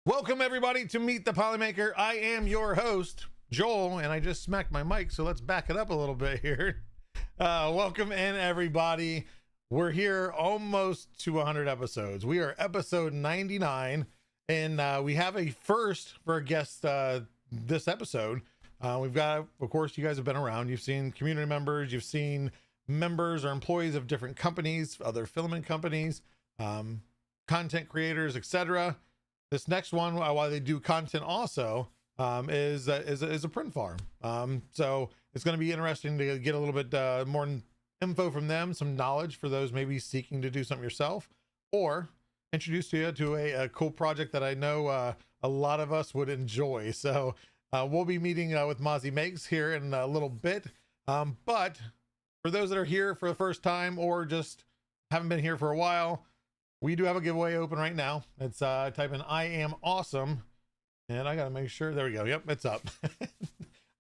Welcome everybody to Meet the Polymaker. I am your host, Joel, and I just smacked my mic, so let's back it up a little bit here. Welcome in everybody. We're here almost to 100 episodes. We are episode 99, and we have a first for a guest this episode. We've got, of course, you guys have been around. You've seen community members, you've seen members or employees of different companies, other filament companies, content creators, etc. This next one, while they do content also, is a print farm. So it's going to be interesting to get a little bit more info from them, some knowledge for those maybe seeking to do something yourself, or introduce you to a cool project that I know a lot of us would enjoy. So we'll be meeting with MozzieMakes here in a little bit. But for those that are here for the first time or just haven't been here for a while, we do have a giveaway open right now. It's type in I am awesome, and I gotta make sure, there we go. Yep, it's up.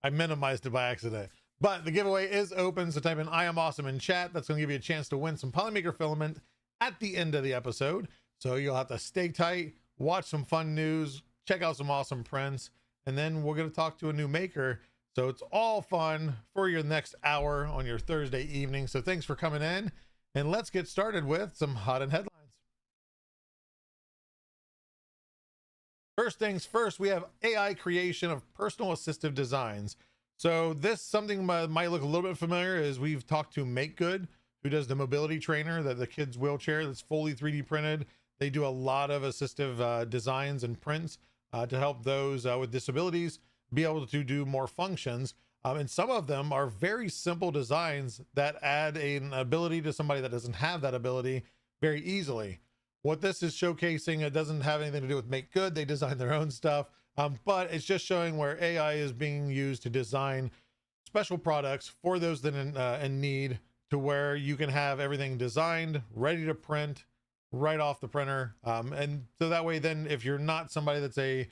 I minimized it by accident, but the giveaway is open. So type in I am awesome in chat. That's gonna give you a chance to win some Polymaker filament at the end of the episode. So you'll have to stay tight, watch some fun news, check out some awesome prints, and then we're gonna talk to a new maker. So it's all fun for your next hour on your Thursday evening. So thanks for coming in, and let's get started with some hot and headlines. First things first, we have AI creation of personal assistive designs. So this something might look a little bit familiar, is we've talked to Make Good, who does the mobility trainer, the kid's wheelchair that's fully 3D printed. They do a lot of assistive designs and prints to help those with disabilities be able to do more functions. And some of them are very simple designs that add an ability to somebody that doesn't have that ability very easily. What this is showcasing, it doesn't have anything to do with Make Good. They design their own stuff, but it's just showing where AI is being used to design special products for those that in need, to where you can have everything designed, ready to print right off the printer. And so that way, then if you're not somebody that's a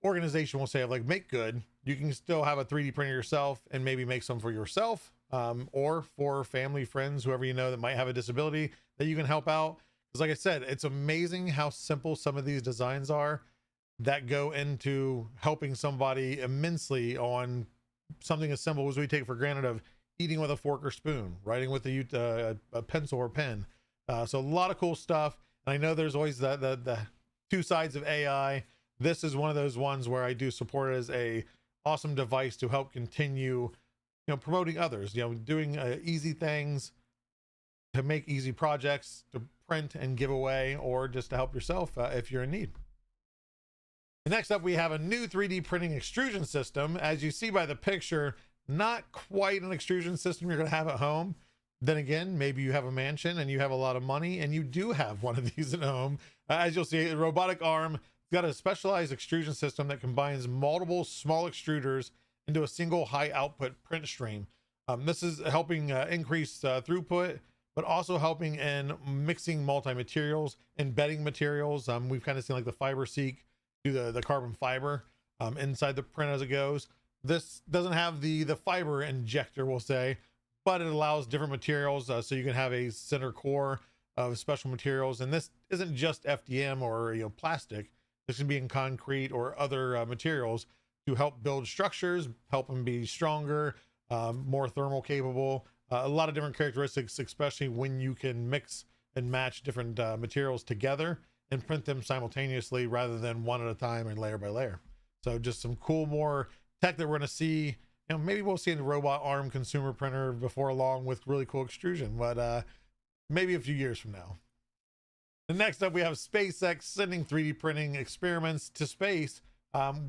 organization, will say like Make Good, you can still have a 3D printer yourself and maybe make some for yourself, or for family, friends, whoever you know that might have a disability that you can help out. Because like I said, it's amazing how simple some of these designs are that go into helping somebody immensely on something as simple as we take for granted of eating with a fork or spoon, writing with a pencil or pen. So a lot of cool stuff. And I know there's always the two sides of AI. This is one of those ones where I do support it as a awesome device to help continue, promoting others, doing easy things, to make easy projects, to print and give away, or just to help yourself if you're in need. Next up, we have a new 3D printing extrusion system. As you see by the picture, not quite an extrusion system you're going to have at home. Then again, maybe you have a mansion and you have a lot of money and you do have one of these at home. As you'll see, a robotic arm got a specialized extrusion system that combines multiple small extruders into a single high output print stream. This is helping increase throughput, but also helping in mixing multi-materials, embedding materials. We've kind of seen like the fiber seek do the carbon fiber inside the print as it goes. This doesn't have the fiber injector, we'll say, but it allows different materials, so you can have a center core of special materials. And this isn't just FDM or plastic. This can be in concrete or other materials to help build structures, help them be stronger, more thermal capable. A lot of different characteristics, especially when you can mix and match different materials together and print them simultaneously rather than one at a time and layer by layer. So just some cool more tech that we're going to see. Maybe we'll see a robot arm consumer printer before long with really cool extrusion, but maybe a few years from now. And next up, we have SpaceX sending 3D printing experiments to space.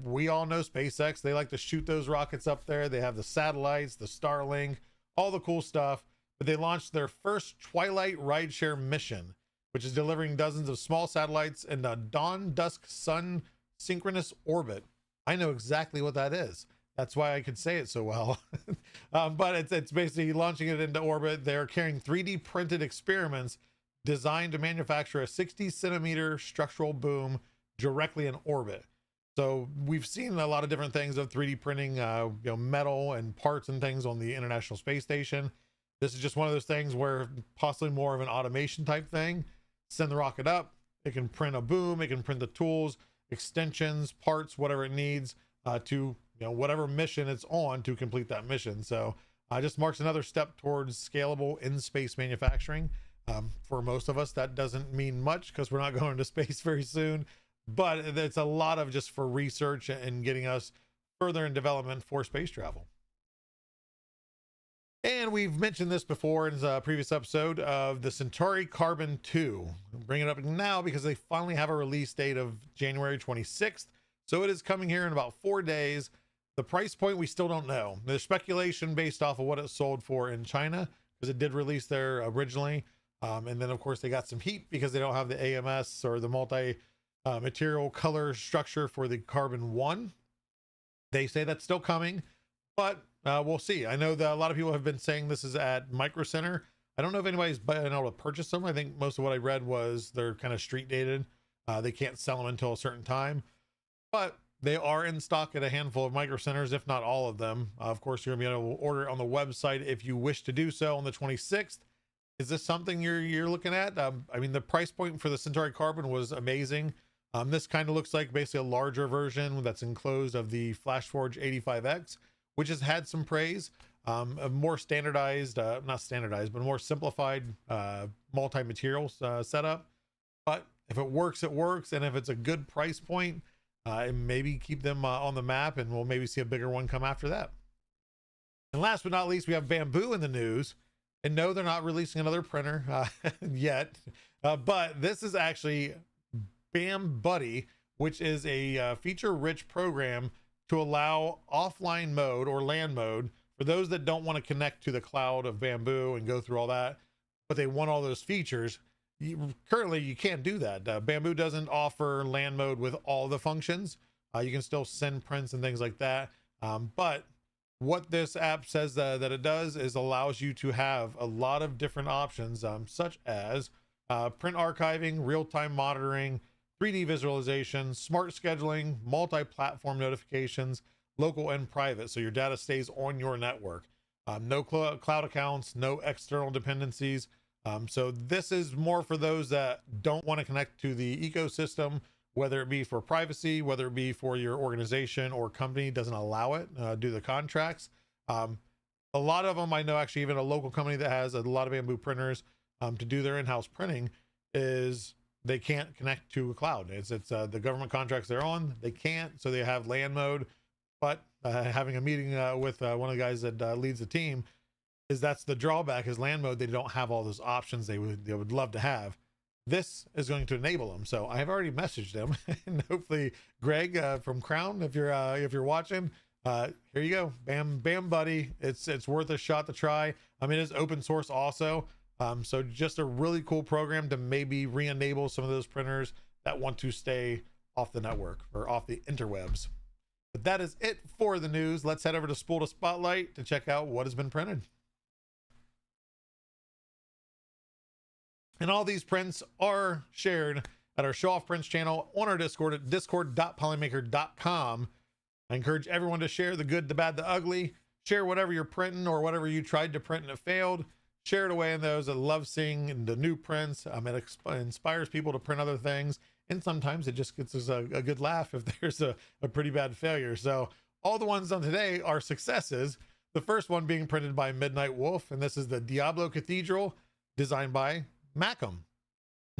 We all know SpaceX. They like to shoot those rockets up there. They have the satellites, the Starlink, all the cool stuff. but they launched their first Twilight rideshare mission, which is delivering dozens of small satellites in a dawn-dusk sun synchronous orbit. I know exactly what that is. That's why I could say it so well. But it's basically launching it into orbit. They're carrying 3D printed experiments designed to manufacture a 60 centimeter structural boom directly in orbit. So we've seen a lot of different things of 3D printing, metal and parts and things on the International Space Station. This is just one of those things where possibly more of an automation type thing. Send the rocket up, it can print a boom, it can print the tools, extensions, parts, whatever it needs to whatever mission it's on to complete that mission. So just marks another step towards scalable in-space manufacturing. For most of us, that doesn't mean much because we're not going to space very soon, but it's a lot of just for research and getting us further in development for space travel. And we've mentioned this before in a previous episode of the Centauri Carbon 2. I'm bringing it up now because they finally have a release date of January 26th. So it is coming here in about 4 days. The price point, we still don't know. There's speculation based off of what it sold for in China, because it did release there originally. And then, of course, they got some heat because they don't have the AMS or the multi-material color structure for the Carbon 1. They say that's still coming, but we'll see. I know that a lot of people have been saying this is at Micro Center. I don't know if anybody's been able to purchase them. I think most of what I read was they're kind of street dated. They can't sell them until a certain time, but they are in stock at a handful of Micro Centers, if not all of them. Of course, you're gonna be able to order it on the website if you wish to do so on the 26th. Is this something you're looking at? I mean, the price point for the Centauri Carbon was amazing. This kind of looks like basically a larger version that's enclosed of the FlashForge 85X, which has had some praise. A more standardized, not standardized, but more simplified multi-materials setup. But if it works, it works. And if it's a good price point, maybe keep them on the map, and we'll maybe see a bigger one come after that. And last but not least, we have Bamboo in the news. And no, they're not releasing another printer yet. But this is actually Bam Buddy, which is a feature-rich program to allow offline mode or LAN mode for those that don't want to connect to the cloud of Bamboo and go through all that, but they want all those features. Currently, you can't do that. Bamboo doesn't offer LAN mode with all the functions. You can still send prints and things like that. But what this app says that it does is allows you to have a lot of different options, such as print archiving, real-time monitoring, 3D visualization, smart scheduling, multi-platform notifications, local and private, so your data stays on your network. No cloud accounts, no external dependencies. So this is more for those that don't want to connect to the ecosystem, whether it be for privacy, whether it be for your organization or company doesn't allow it due to the contracts. A lot of them, I know actually even a local company that has a lot of Bamboo printers to do their in-house printing is they can't connect to a cloud. It's the government contracts they're on, they can't, so they have LAN mode. But having a meeting with one of the guys that leads the team, is that's the drawback is LAN mode. They don't have all those options they would love to have. This is going to enable them. So I have already messaged them, and hopefully Greg from Crown, if you're watching, here you go, Bam Buddy. It's worth a shot to try. I mean, it's open source also. So just a really cool program to maybe re-enable some of those printers that want to stay off the network or off the interwebs. But that is it for the news. Let's head over to Spool to Spotlight to check out what has been printed. And all these prints are shared at our Show Off Prints channel on our Discord at discord.polymaker.com. I encourage everyone to share the good, the bad, the ugly. Share whatever you're printing or whatever you tried to print and it failed. Share it away in those that love seeing the new prints. It inspires people to print other things. And sometimes it just gets us a good laugh if there's a pretty bad failure. So all the ones on today are successes. The first one being printed by Midnight Wolf. And this is the Diablo Cathedral designed by Macam.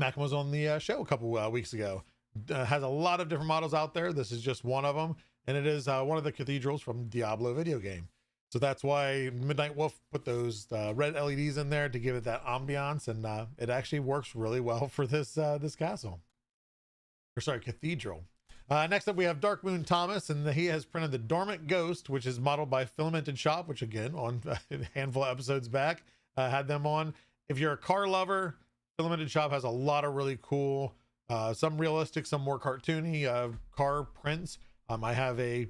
Macam was on the show a couple weeks ago. Has a lot of different models out there. This is just one of them. And it is one of the cathedrals from Diablo video game. So that's why Midnight Wolf put those red LEDs in there to give it that ambiance. And it actually works really well for this castle. Or sorry, cathedral. Next up we have Dark Moon Thomas, and he has printed the Dormant Ghost, which is modeled by Filamented Shop, which again on a handful of episodes back had them on. If you're a car lover, Filamented Shop has a lot of really cool, some realistic, some more cartoony car prints. I have a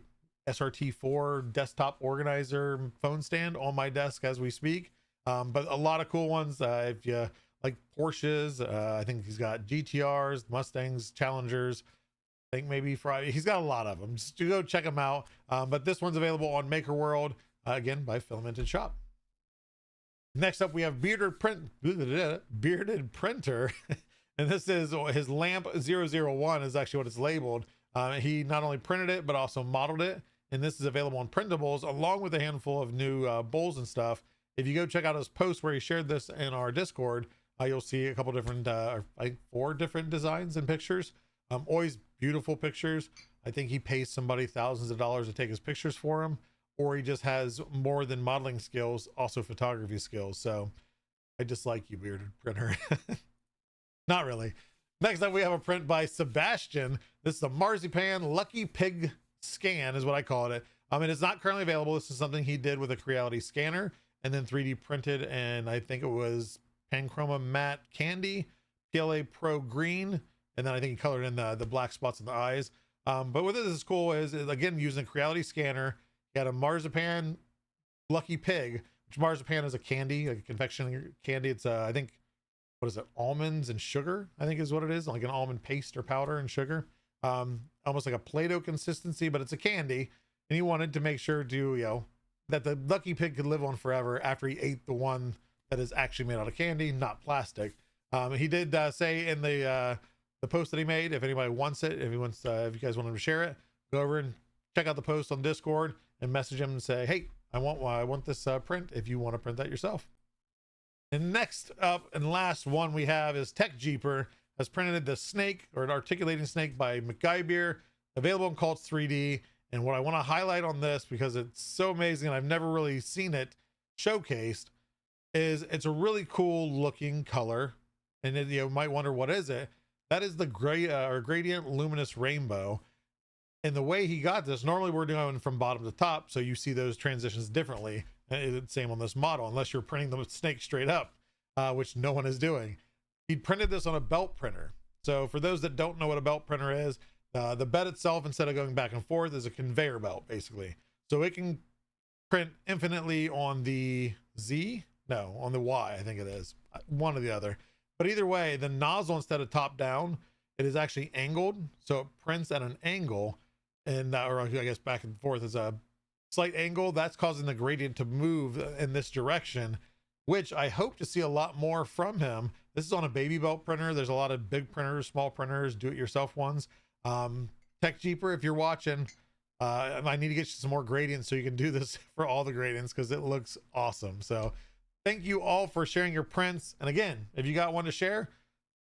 SRT4 desktop organizer phone stand on my desk as we speak, but a lot of cool ones. If you like Porsches, I think he's got GTRs, Mustangs, Challengers, I think maybe Friday. He's got a lot of them. Just go check them out. But this one's available on Maker World, again by Filamented Shop. Next up, we have Bearded Printer, and this is his Lamp 001 is actually what it's labeled. He not only printed it but also modeled it, and this is available on printables along with a handful of new bowls and stuff. If you go check out his post where he shared this in our Discord, you'll see a couple different, like 4 different designs and pictures. Always beautiful pictures. I think he pays somebody thousands of dollars to take his pictures for him, or he just has more than modeling skills, also photography skills. So I dislike you, Bearded Printer. Not really. Next up, we have a print by Sebastian. This is a Marzipan Lucky Pig Scan is what I call it. It's not currently available. This is something he did with a Creality scanner and then 3D printed, and I think it was Panchroma Matte Candy, PLA Pro Green, and then I think he colored in the black spots in the eyes. But what this is cool is again, using a Creality scanner, got a Marzipan Lucky Pig, which Marzipan is a candy, like a confectionery candy. It's I think, what is it, almonds and sugar, I think is what it is, like an almond paste or powder and sugar, almost like a Play-Doh consistency, but it's a candy. And he wanted to make sure to, that the Lucky Pig could live on forever after he ate the one that is actually made out of candy, not plastic. He did say in the post that he made, if anybody wants it, if you guys want him to share it, go over and check out the post on Discord and message him and say, hey, I want this print if you want to print that yourself. And next up and last one we have is Tech Jeeper has printed the snake, or an articulating snake by McGuybeer, available in Cults 3D. And what I want to highlight on this, because it's so amazing and I've never really seen it showcased, is it's a really cool looking color. And then, you might wonder, what is it? That is the gradient luminous rainbow. And the way he got this, normally we're doing from bottom to top, so you see those transitions differently. Same on this model, unless you're printing the snake straight up, which no one is doing. He printed this on a belt printer. So for those that don't know what a belt printer is, the bed itself, instead of going back and forth, is a conveyor belt, basically. So it can print infinitely on the Z, no, on the Y, I think it is, one or the other. But either way, the nozzle, instead of top down, it is actually angled, so it prints at an angle, and or I guess back and forth is a slight angle. That's causing the gradient to move in this direction, which I hope to see a lot more from him. This is on a baby belt printer. There's a lot of big printers, small printers, do-it-yourself ones. Tech Jeeper, if you're watching, I need to get you some more gradients so you can do this for all the gradients, because it looks awesome. So thank you all for sharing your prints. And again, if you got one to share,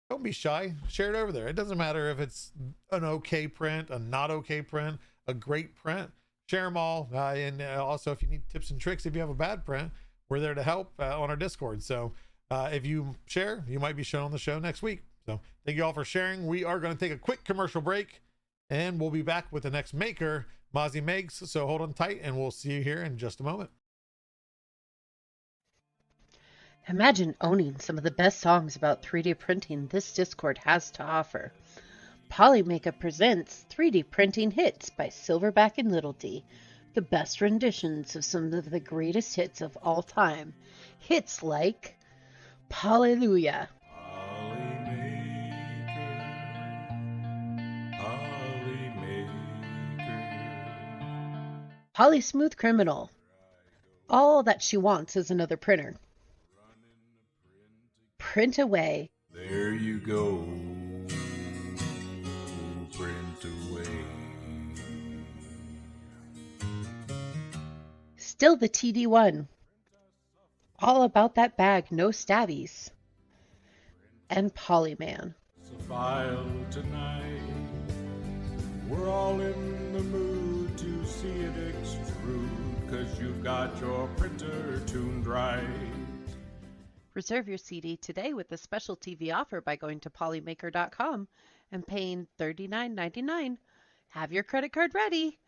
don't be shy, share it over there. It doesn't matter if it's an okay print, a not okay print, a great print, share them all. And also, if you need tips and tricks, if you have a bad print, we're there to help on our Discord. So if you share, you might be shown on the show next week. So thank you all for sharing. We are going to take a quick commercial break, and we'll be back with the next maker, MozzieMakes. So hold on tight, and we'll see you here in just a moment. Imagine owning some of the best songs about 3D printing this Discord has to offer. Polymaker presents 3D Printing Hits by Silverback and Little D, the best renditions of some of the greatest hits of all time. Hits like Hallelujah, Holly Smooth Criminal, All That She Wants Is Another Printer, Print Away, There you go, print away. Still the TD1, All About That Bag, No Stabbies, and Polyman. It's a file tonight. We're all in the mood to see it extrude, 'cause you've got your printer tuned right. Reserve your CD today with a special TV offer by going to polymaker.com and paying $39.99. Have your credit card ready.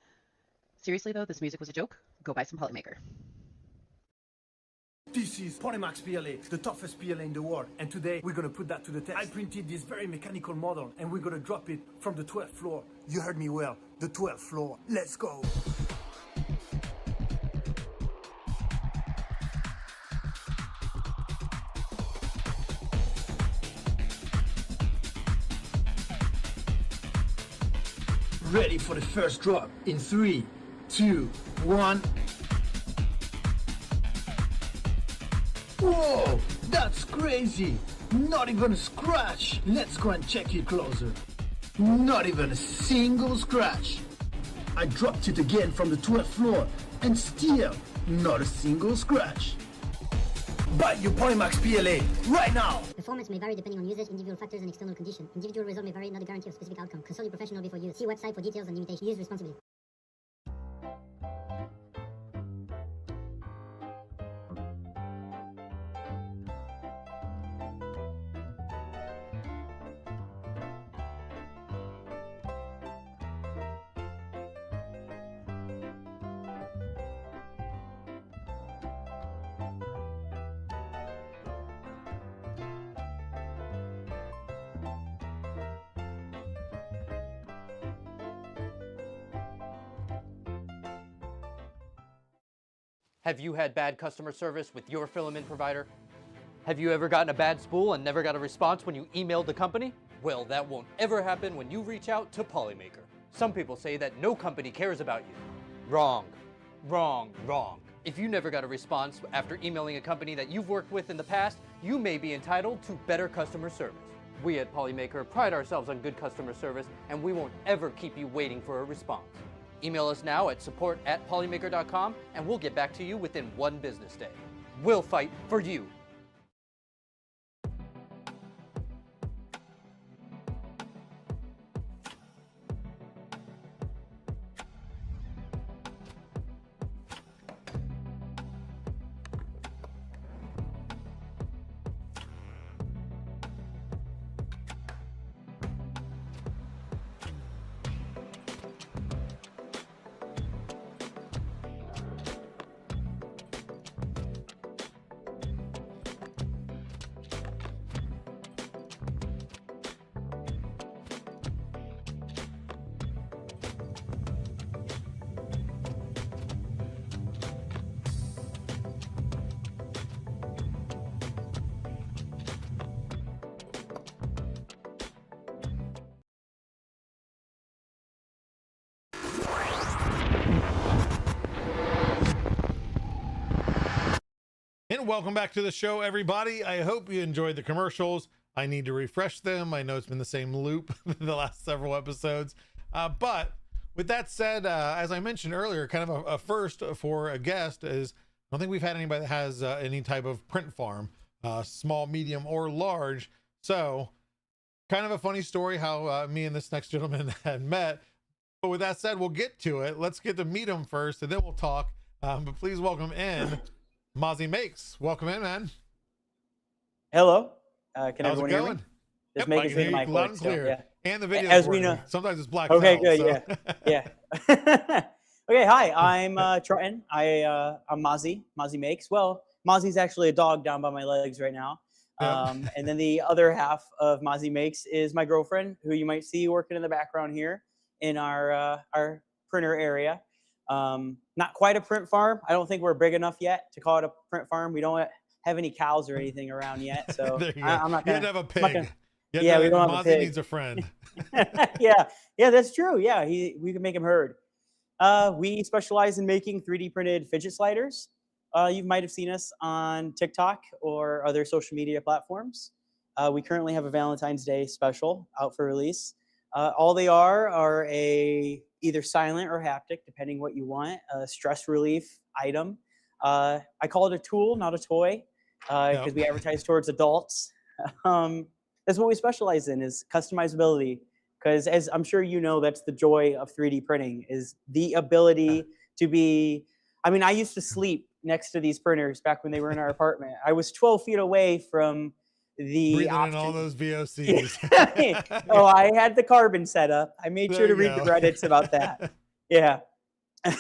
Seriously though, this music was a joke. Go buy some Polymaker. This is Polymaker PLA, the toughest PLA in the world. And today, we're gonna put that to the test. I printed this very mechanical model, and we're gonna drop it from the 12th floor. You heard me well, the 12th floor. Let's go. Ready for the first drop in 3, 2, 1. Whoa, that's crazy. Not even a scratch. Let's go and check it closer. Not even a single scratch. I dropped it again from the 12th floor and still not a single scratch. Buy your Polymaker PLA right now. Performance may vary depending on usage, individual factors, and external condition. Individual result may vary, not a guarantee of specific outcome. Consult your professional before use. See website for details and limitations. Use responsibly. Have you had bad customer service with your filament provider? Have you ever gotten a bad spool and never got a response when you emailed the company? Well, that won't ever happen when you reach out to Polymaker. Some people say that no company cares about you. Wrong. Wrong. Wrong. If you never got a response after emailing a company that you've worked with in the past, you may be entitled to better customer service. We at Polymaker pride ourselves on good customer service, and we won't ever keep you waiting for a response. Email us now at support@polymaker.com and we'll get back to you within 1 business day. We'll fight for you. And welcome back to the show, everybody. I hope you enjoyed the commercials. I need to refresh them. I know it's been the same loop the last several episodes. But with that said, as I mentioned earlier, kind of a first for a guest is, I don't think we've had anybody that has any type of print farm, small, medium, or large. So kind of a funny story how me and this next gentleman had met. But with that said, we'll get to it. Let's get to meet him first, and then we'll talk. But please welcome in MozzieMakes. Welcome in, man. Hello. Can How's everyone it hear going? me? Yep, Just making sure the you mic loud works. and clear. Yeah. And the video. As we know. Sometimes it's black. Okay, out, good. so. Yeah. Yeah. Okay. Hi, I'm Trenton. I'm MozzieMakes. Well, Mozzie's actually a dog down by my legs right now. And then the other half of MozzieMakes is my girlfriend, who you might see working in the background here in our printer area. Not quite a print farm. I don't think we're big enough yet to call it a print farm. We don't have any cows or anything around yet, so I'm not gonna. You have a pig. Yeah, we don't have a pig. needs a friend. yeah, that's true. Yeah, we can make him heard. We specialize in making 3D printed fidget sliders. You might have seen us on TikTok or other social media platforms. We currently have a Valentine's Day special out for release. All they are either silent or haptic, depending what you want, a stress relief item. I call it a tool, not a toy, because we advertise towards adults. That's what we specialize in, is customizability. Because as I'm sure you know, that's the joy of 3D printing, is the ability to be, I mean, I used to sleep next to these printers back when they were in our apartment. I was 12 feet away from the breathing option. in all those VOCs. Oh, I had the carbon set up. I made sure to read the Reddits about that. Yeah. No,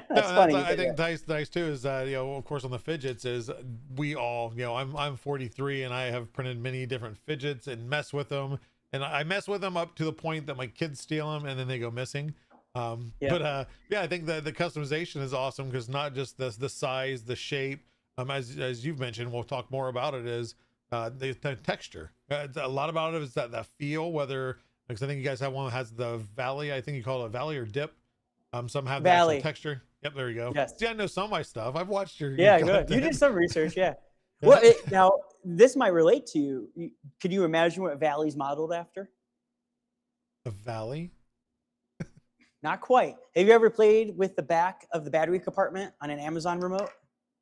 That's funny. I think nice too is that, of course, on the fidgets is we all, I'm 43 and I have printed many different fidgets and mess with them, and I mess with them up to the point that my kids steal them and then they go missing. Yeah. But yeah, I think that the customization is awesome because not just the size, the shape, as you've mentioned, we'll talk more about it, is the texture. A lot about it is that feel, whether, because I think you guys have one that has the valley, I think you call it a valley or dip. Some have the Valley. actual texture. Yep, there you go. Yes. See, I know some of my stuff. I've watched your Yeah, good. content. You did some research, yeah. Well, now this might relate to you. Could you imagine what Valley's modeled after? A valley? Not quite. Have you ever played with the back of the battery compartment on an Amazon remote?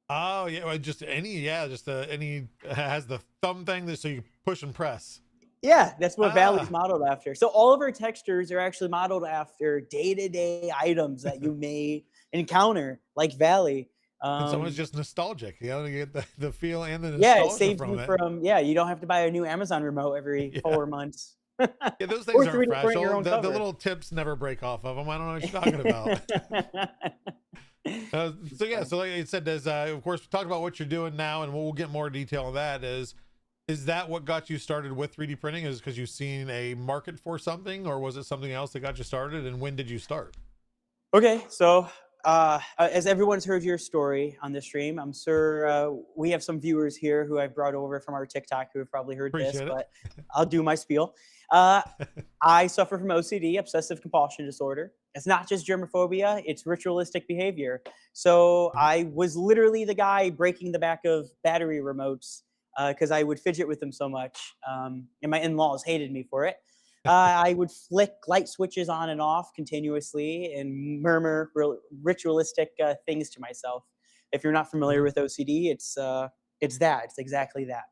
Oh yeah, well, just any has the thumb thing that so you push and press. Yeah, that's what Valley's modeled after. So all of our textures are actually modeled after day-to-day items that you may encounter, like Valley. And someone's just nostalgic. You get the feel and the nostalgia Yeah, it saves from you it. from, you don't have to buy a new Amazon remote every 4 months. Yeah, those things Or aren't 3D print your fragile. own The cover. little tips never break off of them. I don't know what you're talking about. So yeah, so like I said, there's of course we talked about what you're doing now, and we'll get more detail on that. Is that what got you started with 3D printing? Is because you've seen a market for something, or was it something else that got you started? And when did you start? Okay, so as everyone's heard your story on the stream, I'm sure we have some viewers here who I've brought over from our TikTok who have probably heard Appreciate this, it. but I'll do my spiel. I suffer from OCD, obsessive compulsion disorder. It's not just germophobia, it's ritualistic behavior. So I was literally the guy breaking the back of battery remotes because I would fidget with them so much. And my in-laws hated me for it. I would flick light switches on and off continuously and murmur ritualistic things to myself. If you're not familiar with OCD, it's that. It's exactly that.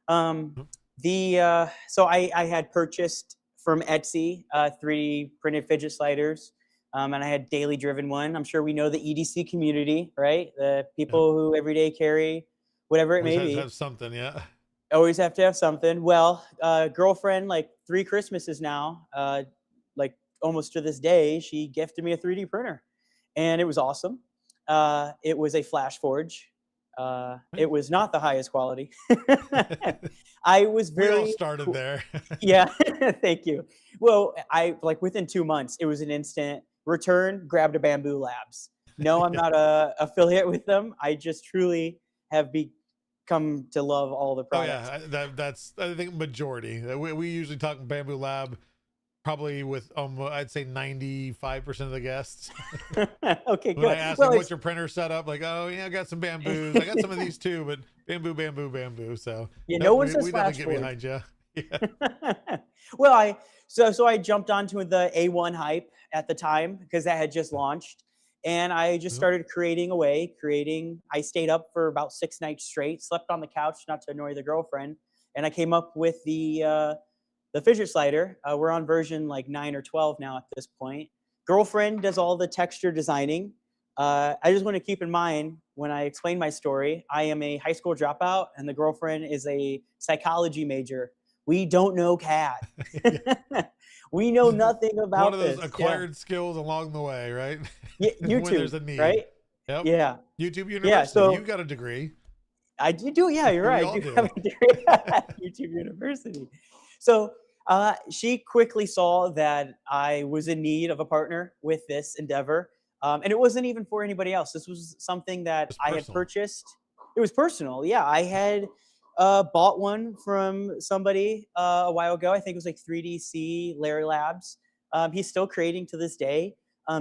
So I had purchased from Etsy 3D printed fidget sliders, and I had daily driven one. I'm sure we know the EDC community, right? The people who every day carry whatever it may be. Have something, yeah. Always have to have something. Well, girlfriend, like 3 Christmases now, like almost to this day, she gifted me a 3D printer, and it was awesome. It was a Flash Forge. It was not the highest quality. I was very. We all started there. Yeah, thank you. Well, I like within 2 months, it was an instant return. Grabbed a Bamboo Labs. No, I'm not a affiliate with them. I just truly have come to love all the products. Oh yeah, that's I think majority. We usually talk Bamboo Lab, probably with I'd say 95% of the guests. Okay, good. When I ask them what's your printer set up, like, oh yeah, I got some bamboos. I got some of these too, but bamboo. So no one says we Flash get Forge. behind you. Yeah. Well, so I jumped onto the A1 hype at the time because that had just launched. And I just started creating away. I stayed up for about 6 nights straight, slept on the couch, not to annoy the girlfriend. And I came up with the fidget slider. We're on version like 9 or 12 now at this point. Girlfriend does all the texture designing. I just want to keep in mind when I explain my story, I am a high school dropout and the girlfriend is a psychology major. We don't know CAD. We know nothing about one of those this. acquired skills along the way, right? YouTube, when there's a need, right? Yep. Yeah. YouTube University. Yeah, so you got a degree. I do. Yeah, you're right. I do have a degree at YouTube University. So she quickly saw that I was in need of a partner with this endeavor. And it wasn't even for anybody else. This was something that I had purchased. It was personal. Yeah, I had bought one from somebody a while ago. I think it was like 3DC Larry Labs. He's still creating to this day.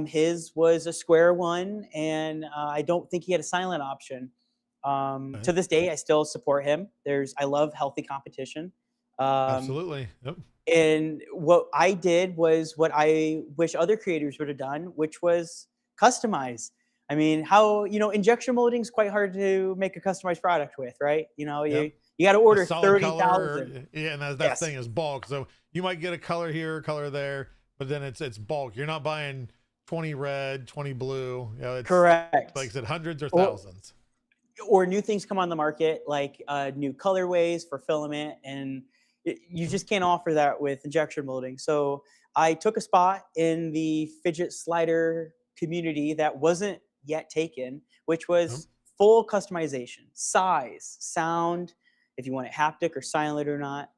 His was a square one, and I don't think he had a silent option. To this day, I still support him. I love healthy competition. Absolutely. Yep. And what I did was what I wish other creators would have done, which was customize. I mean, injection molding is quite hard to make a customized product with, right? You got to order 30,000. Yeah, and that thing is bulk. So you might get a color here, color there, but then it's bulk. You're not buying 20 red, 20 blue. It's correct. Like I said, hundreds or thousands. Or new things come on the market, like new colorways for filament, and you just can't offer that with injection molding. So I took a spot in the fidget slider community that wasn't yet taken, which was full customization, size, sound, if you want it haptic or silent or not.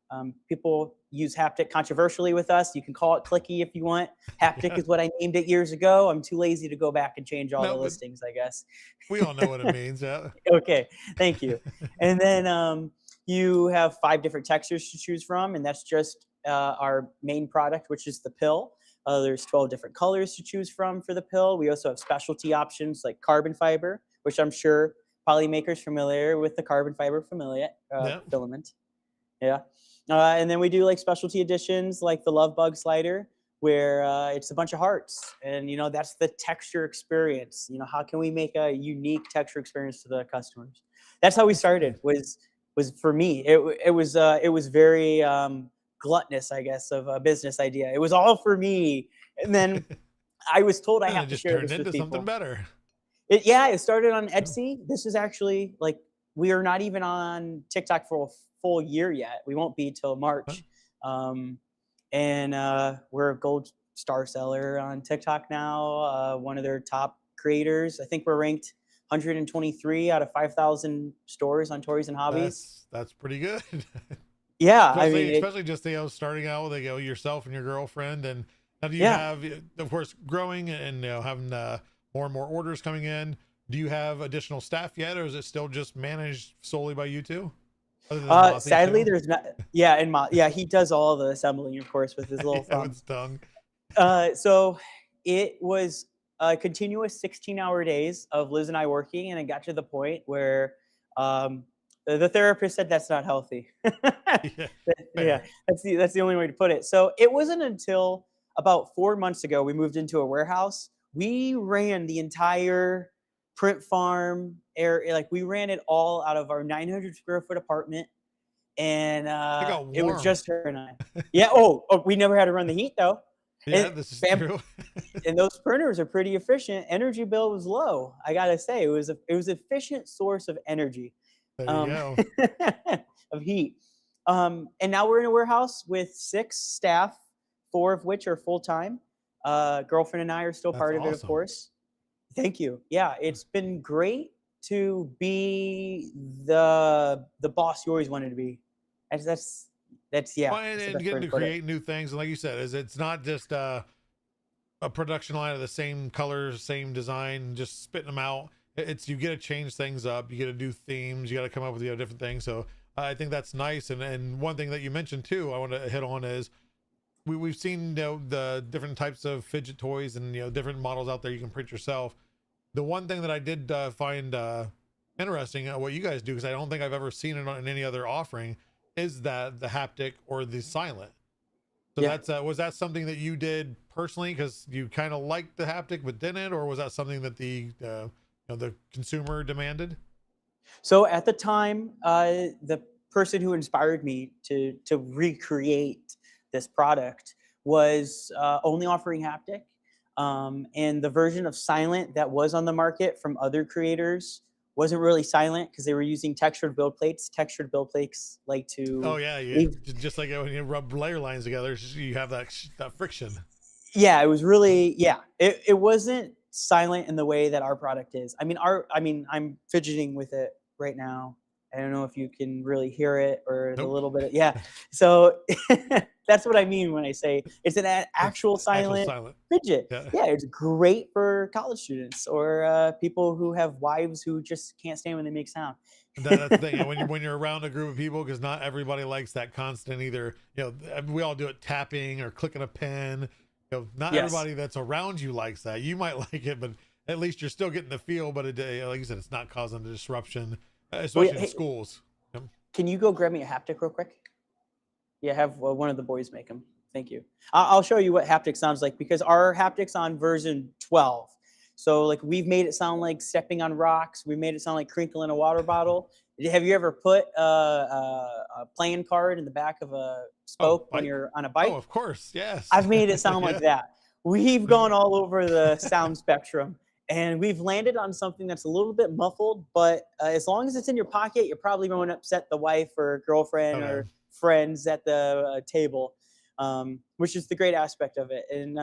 People use haptic controversially with us. You can call it clicky if you want. Haptic is what I named it years ago. I'm too lazy to go back and change all the listings, I guess. We all know what it means. Yeah. Okay, thank you. And then you have 5 different textures to choose from, and that's just our main product, which is the pill. There's 12 different colors to choose from for the pill. We also have specialty options like carbon fiber, which I'm sure Polymaker's familiar with the carbon fiber filament. Yeah. And then we do like specialty editions like the Love Bug slider, where it's a bunch of hearts. And, you know, that's the texture experience. You know, how can we make a unique texture experience to the customers? That's how we started, was for me. It was very gluttonous, I guess, of a business idea. It was all for me. And then I was told I have to share this with people. Something better. It started on Etsy. This is actually like, we are not even on TikTok for a full year yet. We won't be till March. And we're a gold star seller on TikTok now. One of their top creators. I think we're ranked 123 out of 5,000 stores on Toys and Hobbies. That's pretty good. Yeah, especially just starting out with yourself and your girlfriend, and now do you have, of course, growing and having more and more orders coming in. Do you have additional staff yet, or is it still just managed solely by you two? Sadly, there's not. Yeah, and he does all the assembling, of course, with his little thumb. Tongue. So it was a continuous 16-hour days of Liz and I working, and it got to the point where the therapist said that's not healthy. That's the only way to put it. So it wasn't until about 4 months ago we moved into a warehouse. We ran the entire print farm area, like we ran it all out of our 900 square foot apartment, and it was just her and I. Yeah. Oh, we never had to run the heat though. Yeah, this is true. And those printers are pretty efficient. Energy bill was low. I gotta say, it was efficient source of energy. There you go. Of heat. And now we're in a warehouse with 6 staff, 4 of which are full time. Girlfriend and I are still part of it, of course. Thank you. Yeah, it's been great to be the boss you always wanted to be. That's well, and getting to create new things, and like you said, it's not just a production line of the same colors, same design, just spitting them out. It's you get to change things up, you get to do themes, you got to come up with different things. So I think that's nice. And one thing that you mentioned too, I want to hit on is we've seen the different types of fidget toys and different models out there you can print yourself. The one thing that I did find interesting what you guys do, because I don't think I've ever seen it in any other offering, is that the haptic or the silent. So that's was that something that you did personally because you kind of liked the haptic but didn't, or was that something that the consumer demanded? So at the time, the person who inspired me to recreate this product was only offering haptic. And the version of silent that was on the market from other creators wasn't really silent because they were using textured build plates. Textured build plates like to just like when you rub layer lines together, you have that friction. Yeah, it was really it wasn't silent in the way that our product is. I mean I'm fidgeting with it right now. I don't know if you can really hear it or a little bit so that's what I mean when I say it's an actual silent fidget. Yeah, it's great for college students or people who have wives who just can't stand when they make sound. That's the thing. when you're around a group of people, because not everybody likes that constant either. We all do it tapping or clicking a pen. Not everybody that's around you likes that. You might like it, but at least you're still getting the feel. But like you said, it's not causing the disruption, especially in schools. Can you go grab me a haptic real quick? Yeah, have one of the boys make them. Thank you. I'll show you what haptic sounds like because our haptic's on version 12. So like we've made it sound like stepping on rocks. We made it sound like crinkling a water bottle. Have you ever put a playing card in the back of a spoke when you're on a bike? Oh, of course, yes. I've made it sound like that. We've gone all over the sound spectrum. And we've landed on something that's a little bit muffled, but as long as it's in your pocket, you're probably going to upset the wife or girlfriend or friends at the table, which is the great aspect of it. And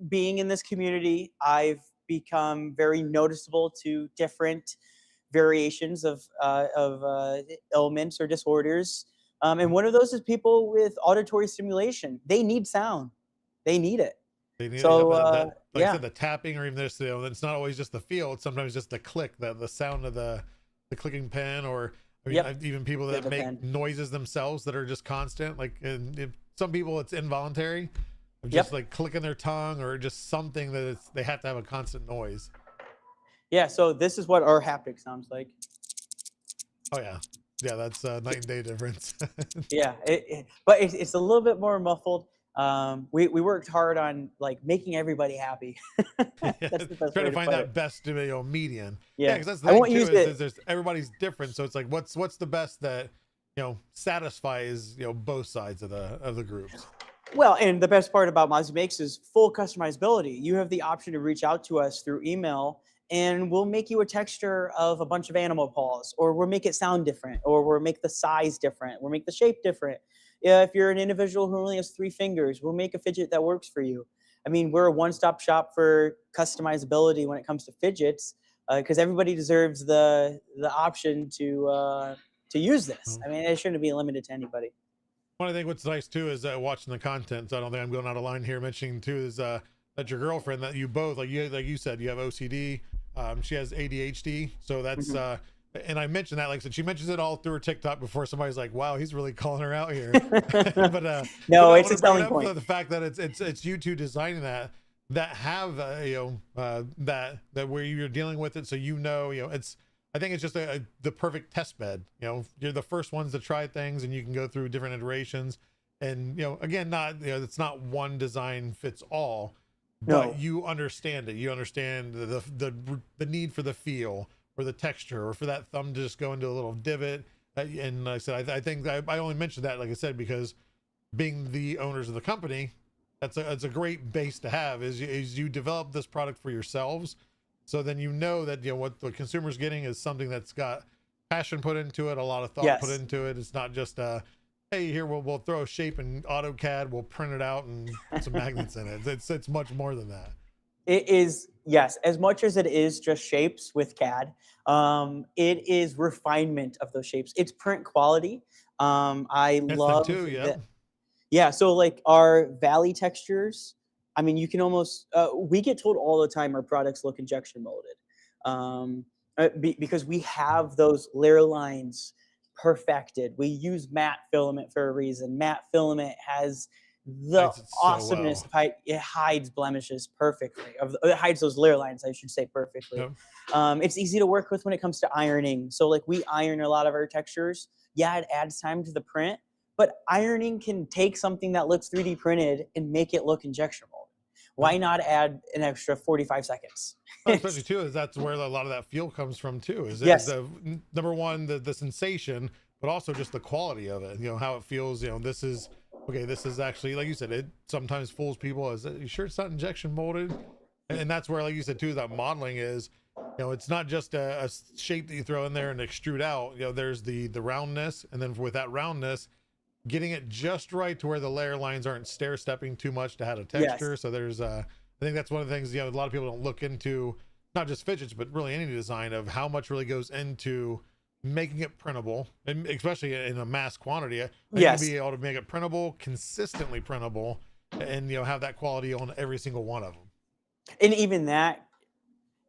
being in this community, I've become very noticeable to different variations of ailments or disorders. And one of those is people with auditory stimulation. They need sound. They need it. They need, So like I yeah, said, the tapping or even this, it's not always just the feel. It's sometimes just the click, the sound of the clicking pen, or I mean, Yep. even people that the make pen. noises themselves that are just constant. Like, and if some people it's involuntary, of Yep. just like clicking their tongue or just something that they have to have a constant noise. Yeah. So this is what our haptic sounds like. Oh yeah, yeah, that's a night and day difference. Yeah, but it's a little bit more muffled. We worked hard on like making everybody happy. That's the best Trying way to find put that it. best median. Yeah, because that's the I thing won't too, use is it. there's everybody's different. So it's like what's the best that satisfies both sides of the groups. Well, and the best part about MozzieMakes is full customizability. You have the option to reach out to us through email, and we'll make you a texture of a bunch of animal paws, or we'll make it sound different, or we'll make the size different, we'll make the shape different. Yeah, if you're an individual who only has 3 fingers, we'll make a fidget that works for you. I mean, we're a one-stop shop for customizability when it comes to fidgets, because everybody deserves the option to use this. I mean, it shouldn't be limited to anybody. One, I think what's nice too is watching the content. So I don't think I'm going out of line here mentioning too is that your girlfriend, that you both like you said, you have OCD. She has ADHD. So that's and I mentioned that, like I said, she mentions it all through her TikTok before somebody's like, wow, he's really calling her out here. but No, I it's wanna a bring selling up point. the fact that it's you two designing that have that where you're dealing with it, so it's, I think it's just the perfect test bed. You're the first ones to try things, and you can go through different iterations. And again, not it's not one design fits all, but No. you understand it. You understand the need for the feel or the texture, or for that thumb to just go into a little divot. And like I said, I think I only mentioned that, like I said, because being the owners of the company, it's a great base to have. Is you develop this product for yourselves. So then that what the consumer's getting is something that's got passion put into it, a lot of thought put Yes. into it. It's not just hey, here we'll throw a shape in AutoCAD, we'll print it out and put some magnets in it. It's much more than that. It is, yes, as much as it is just shapes with CAD, it is refinement of those shapes. It's print quality. I That's love thing too, yeah. that. Yeah, so like our valley textures, I mean, you can almost, we get told all the time our products look injection molded, because we have those layer lines perfected. We use matte filament for a reason. Matte filament has the Hides it so awesomeness well. of height. It hides blemishes perfectly. It hides those layer lines, I should say, perfectly. Yep. It's easy to work with when it comes to ironing. So like we iron a lot of our textures. Yeah, it adds time to the print, but ironing can take something that looks 3D printed and make it look injection molded. Why not add an extra 45 seconds? Well, especially too, is that's where a lot of that feel comes from too. Is Yes. the number one, the sensation, but also just the quality of it. How it feels. This is okay. This is actually, like you said, it sometimes fools people. Is you sure it's not injection molded? And that's where, like you said too, that modeling is. It's not just a shape that you throw in there and extrude out. There's the roundness, and then with that roundness, getting it just right to where the layer lines aren't stair stepping too much to add a texture. Yes. So there's I think that's one of the things a lot of people don't look into, not just fidgets but really any design, of how much really goes into making it printable, and especially in a mass quantity. Yes. To be able to make it printable, consistently printable, and have that quality on every single one of them. And even that,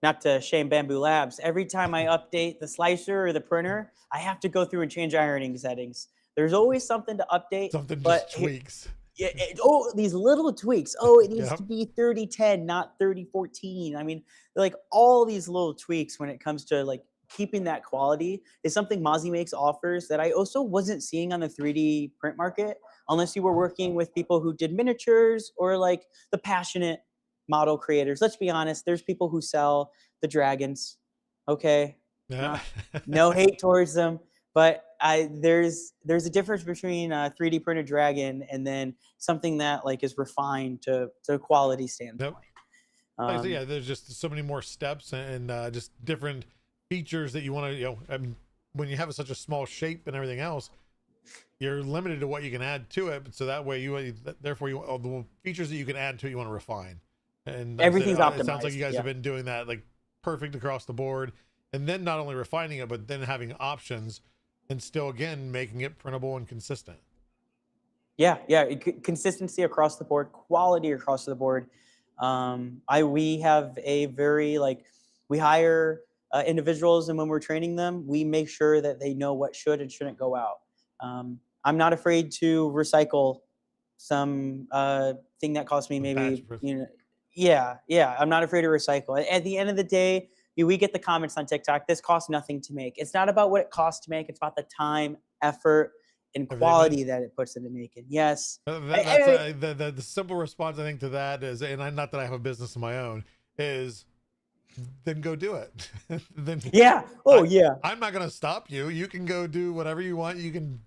not to shame Bamboo Labs, every time I update the slicer or the printer, I have to go through and change ironing settings. There's always something to update. Something but just tweaks. These little tweaks. Oh, it needs Yep. to be 3010, not 3014. I mean, like all these little tweaks when it comes to like keeping that quality is something MozzieMakes offers that I also wasn't seeing on the 3D print market, unless you were working with people who did miniatures or like the passionate model creators. Let's be honest, there's people who sell the dragons. Okay. Yeah. No hate towards them, but there's a difference between a 3D printed dragon and then something that like is refined to a quality standpoint. Like I said, yeah, there's just so many more steps and just different features that you want to, I mean, when you have such a small shape and everything else, you're limited to what you can add to it. So that way therefore the features that you can add to it, you want to refine. And like I said, Everything's optimized. it sounds like you guys yeah. have been doing that like perfect across the board, and then not only refining it, but then having options, and still again making it printable and consistent. Yeah, consistency across the board, quality across the board. We have a very we hire individuals, and when we're training them, we make sure that they know what should and shouldn't go out. I'm not afraid to recycle some thing that cost me maybe I'm not afraid to recycle. At the end of the day, we get the comments on TikTok. This costs nothing to make. It's not about what it costs to make. It's about the time, effort, and quality that it puts into making. Yes. The simple response I think to that is, and not that I have a business of my own, is then go do it. Then I'm not going to stop you. You can go do whatever you want. You can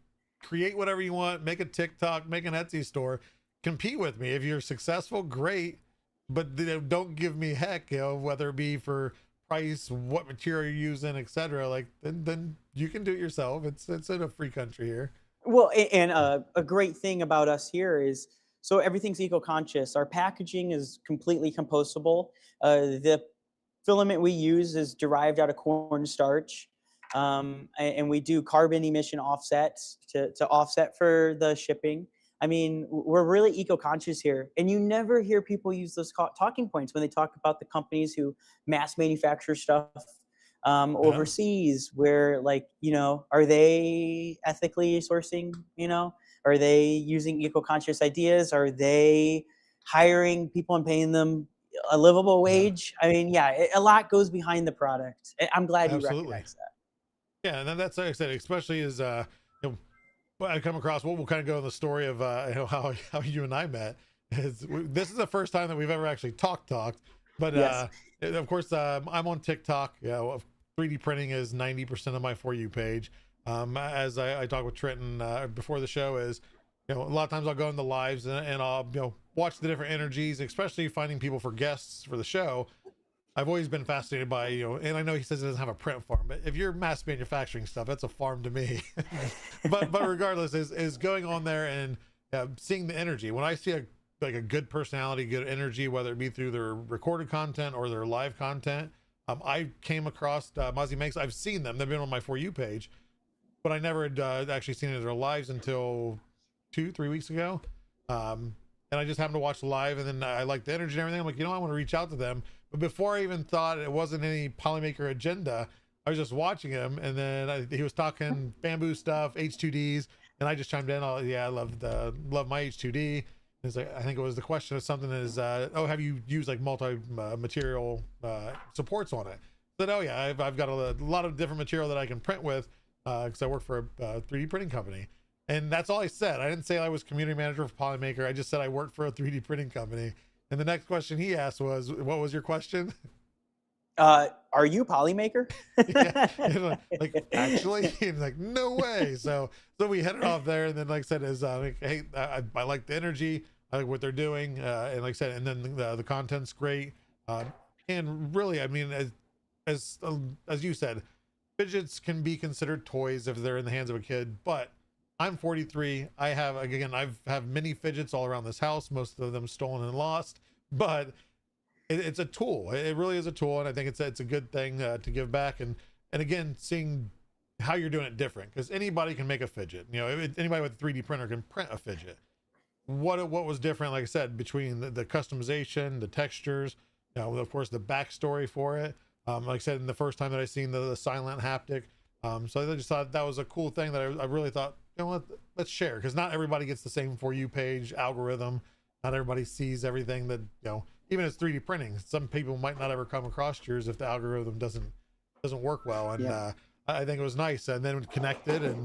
create whatever you want, make a TikTok, make an Etsy store, compete with me. If you're successful, great, but don't give me heck, whether it be for price, what material you're using, etc. Like then you can do it yourself. It's in a free country here. Well, and a great thing about us here is, so everything's eco-conscious. Our packaging is completely compostable. The filament we use is derived out of cornstarch. And we do carbon emission offsets to offset for the shipping. I mean, we're really eco-conscious here. And you never hear people use those talking points when they talk about the companies who mass manufacture stuff overseas, where are they ethically sourcing? Are they using eco-conscious ideas? Are they hiring people and paying them a livable wage? I mean, a lot goes behind the product. I'm glad you recognize that. Yeah, and then that's like I said, especially as I come across. We'll kind of go in the story of how you and I met. This is the first time that we've ever actually talked, but yes. Of course, I'm on TikTok. 3D printing is 90% of my For You page. As I talked with Trenton before the show, is a lot of times I'll go in the lives and I'll watch the different energies, especially finding people for guests for the show. I've always been fascinated by and I know he says it doesn't have a print farm, but if you're mass manufacturing stuff, that's a farm to me. but regardless, is going on there and seeing the energy. When I see a good personality, good energy, whether it be through their recorded content or their live content. I came across MozzieMakes. I've seen them. They've been on my For You page, but I never had actually seen it in their lives until 2-3 weeks ago. And I just happened to watch the live, and then I liked the energy and everything. I'm like, I want to reach out to them. But before I even thought it wasn't any Polymaker agenda, I was just watching him, and then he was talking bamboo stuff, H2Ds, and I just chimed in. I love my H2D. It's like, I think it was the question of something is, have you used like multi-material supports on it? I said, I've got a lot of different material that I can print with because I work for a 3D printing company. And that's all I said. I didn't say I was community manager for Polymaker. I just said I worked for a 3D printing company. And the next question he asked was, what was your question? Are you Polymaker? Yeah, like actually, he's like, no way. So we headed off there, and then like I said, is hey, I like the energy, I like what they're doing, and like I said, and then the content's great, and really, I mean, as you said, fidgets can be considered toys if they're in the hands of a kid, but I'm 43. I've have many fidgets all around this house, most of them stolen and lost, but it's a tool. It really is a tool, and I think it's a good thing to give back. And again, seeing how you're doing it different, because anybody can make a fidget. Anybody with a 3D printer can print a fidget. What was different, like I said, between the customization, the textures, of course, the backstory for it. Like I said, in the first time that I seen the silent haptic, so I just thought that was a cool thing that I really thought, let's share, because not everybody gets the same For You page algorithm. Not everybody sees everything that even as 3D printing, some people might not ever come across yours if the algorithm doesn't work well. And I think it was nice. And then we connected and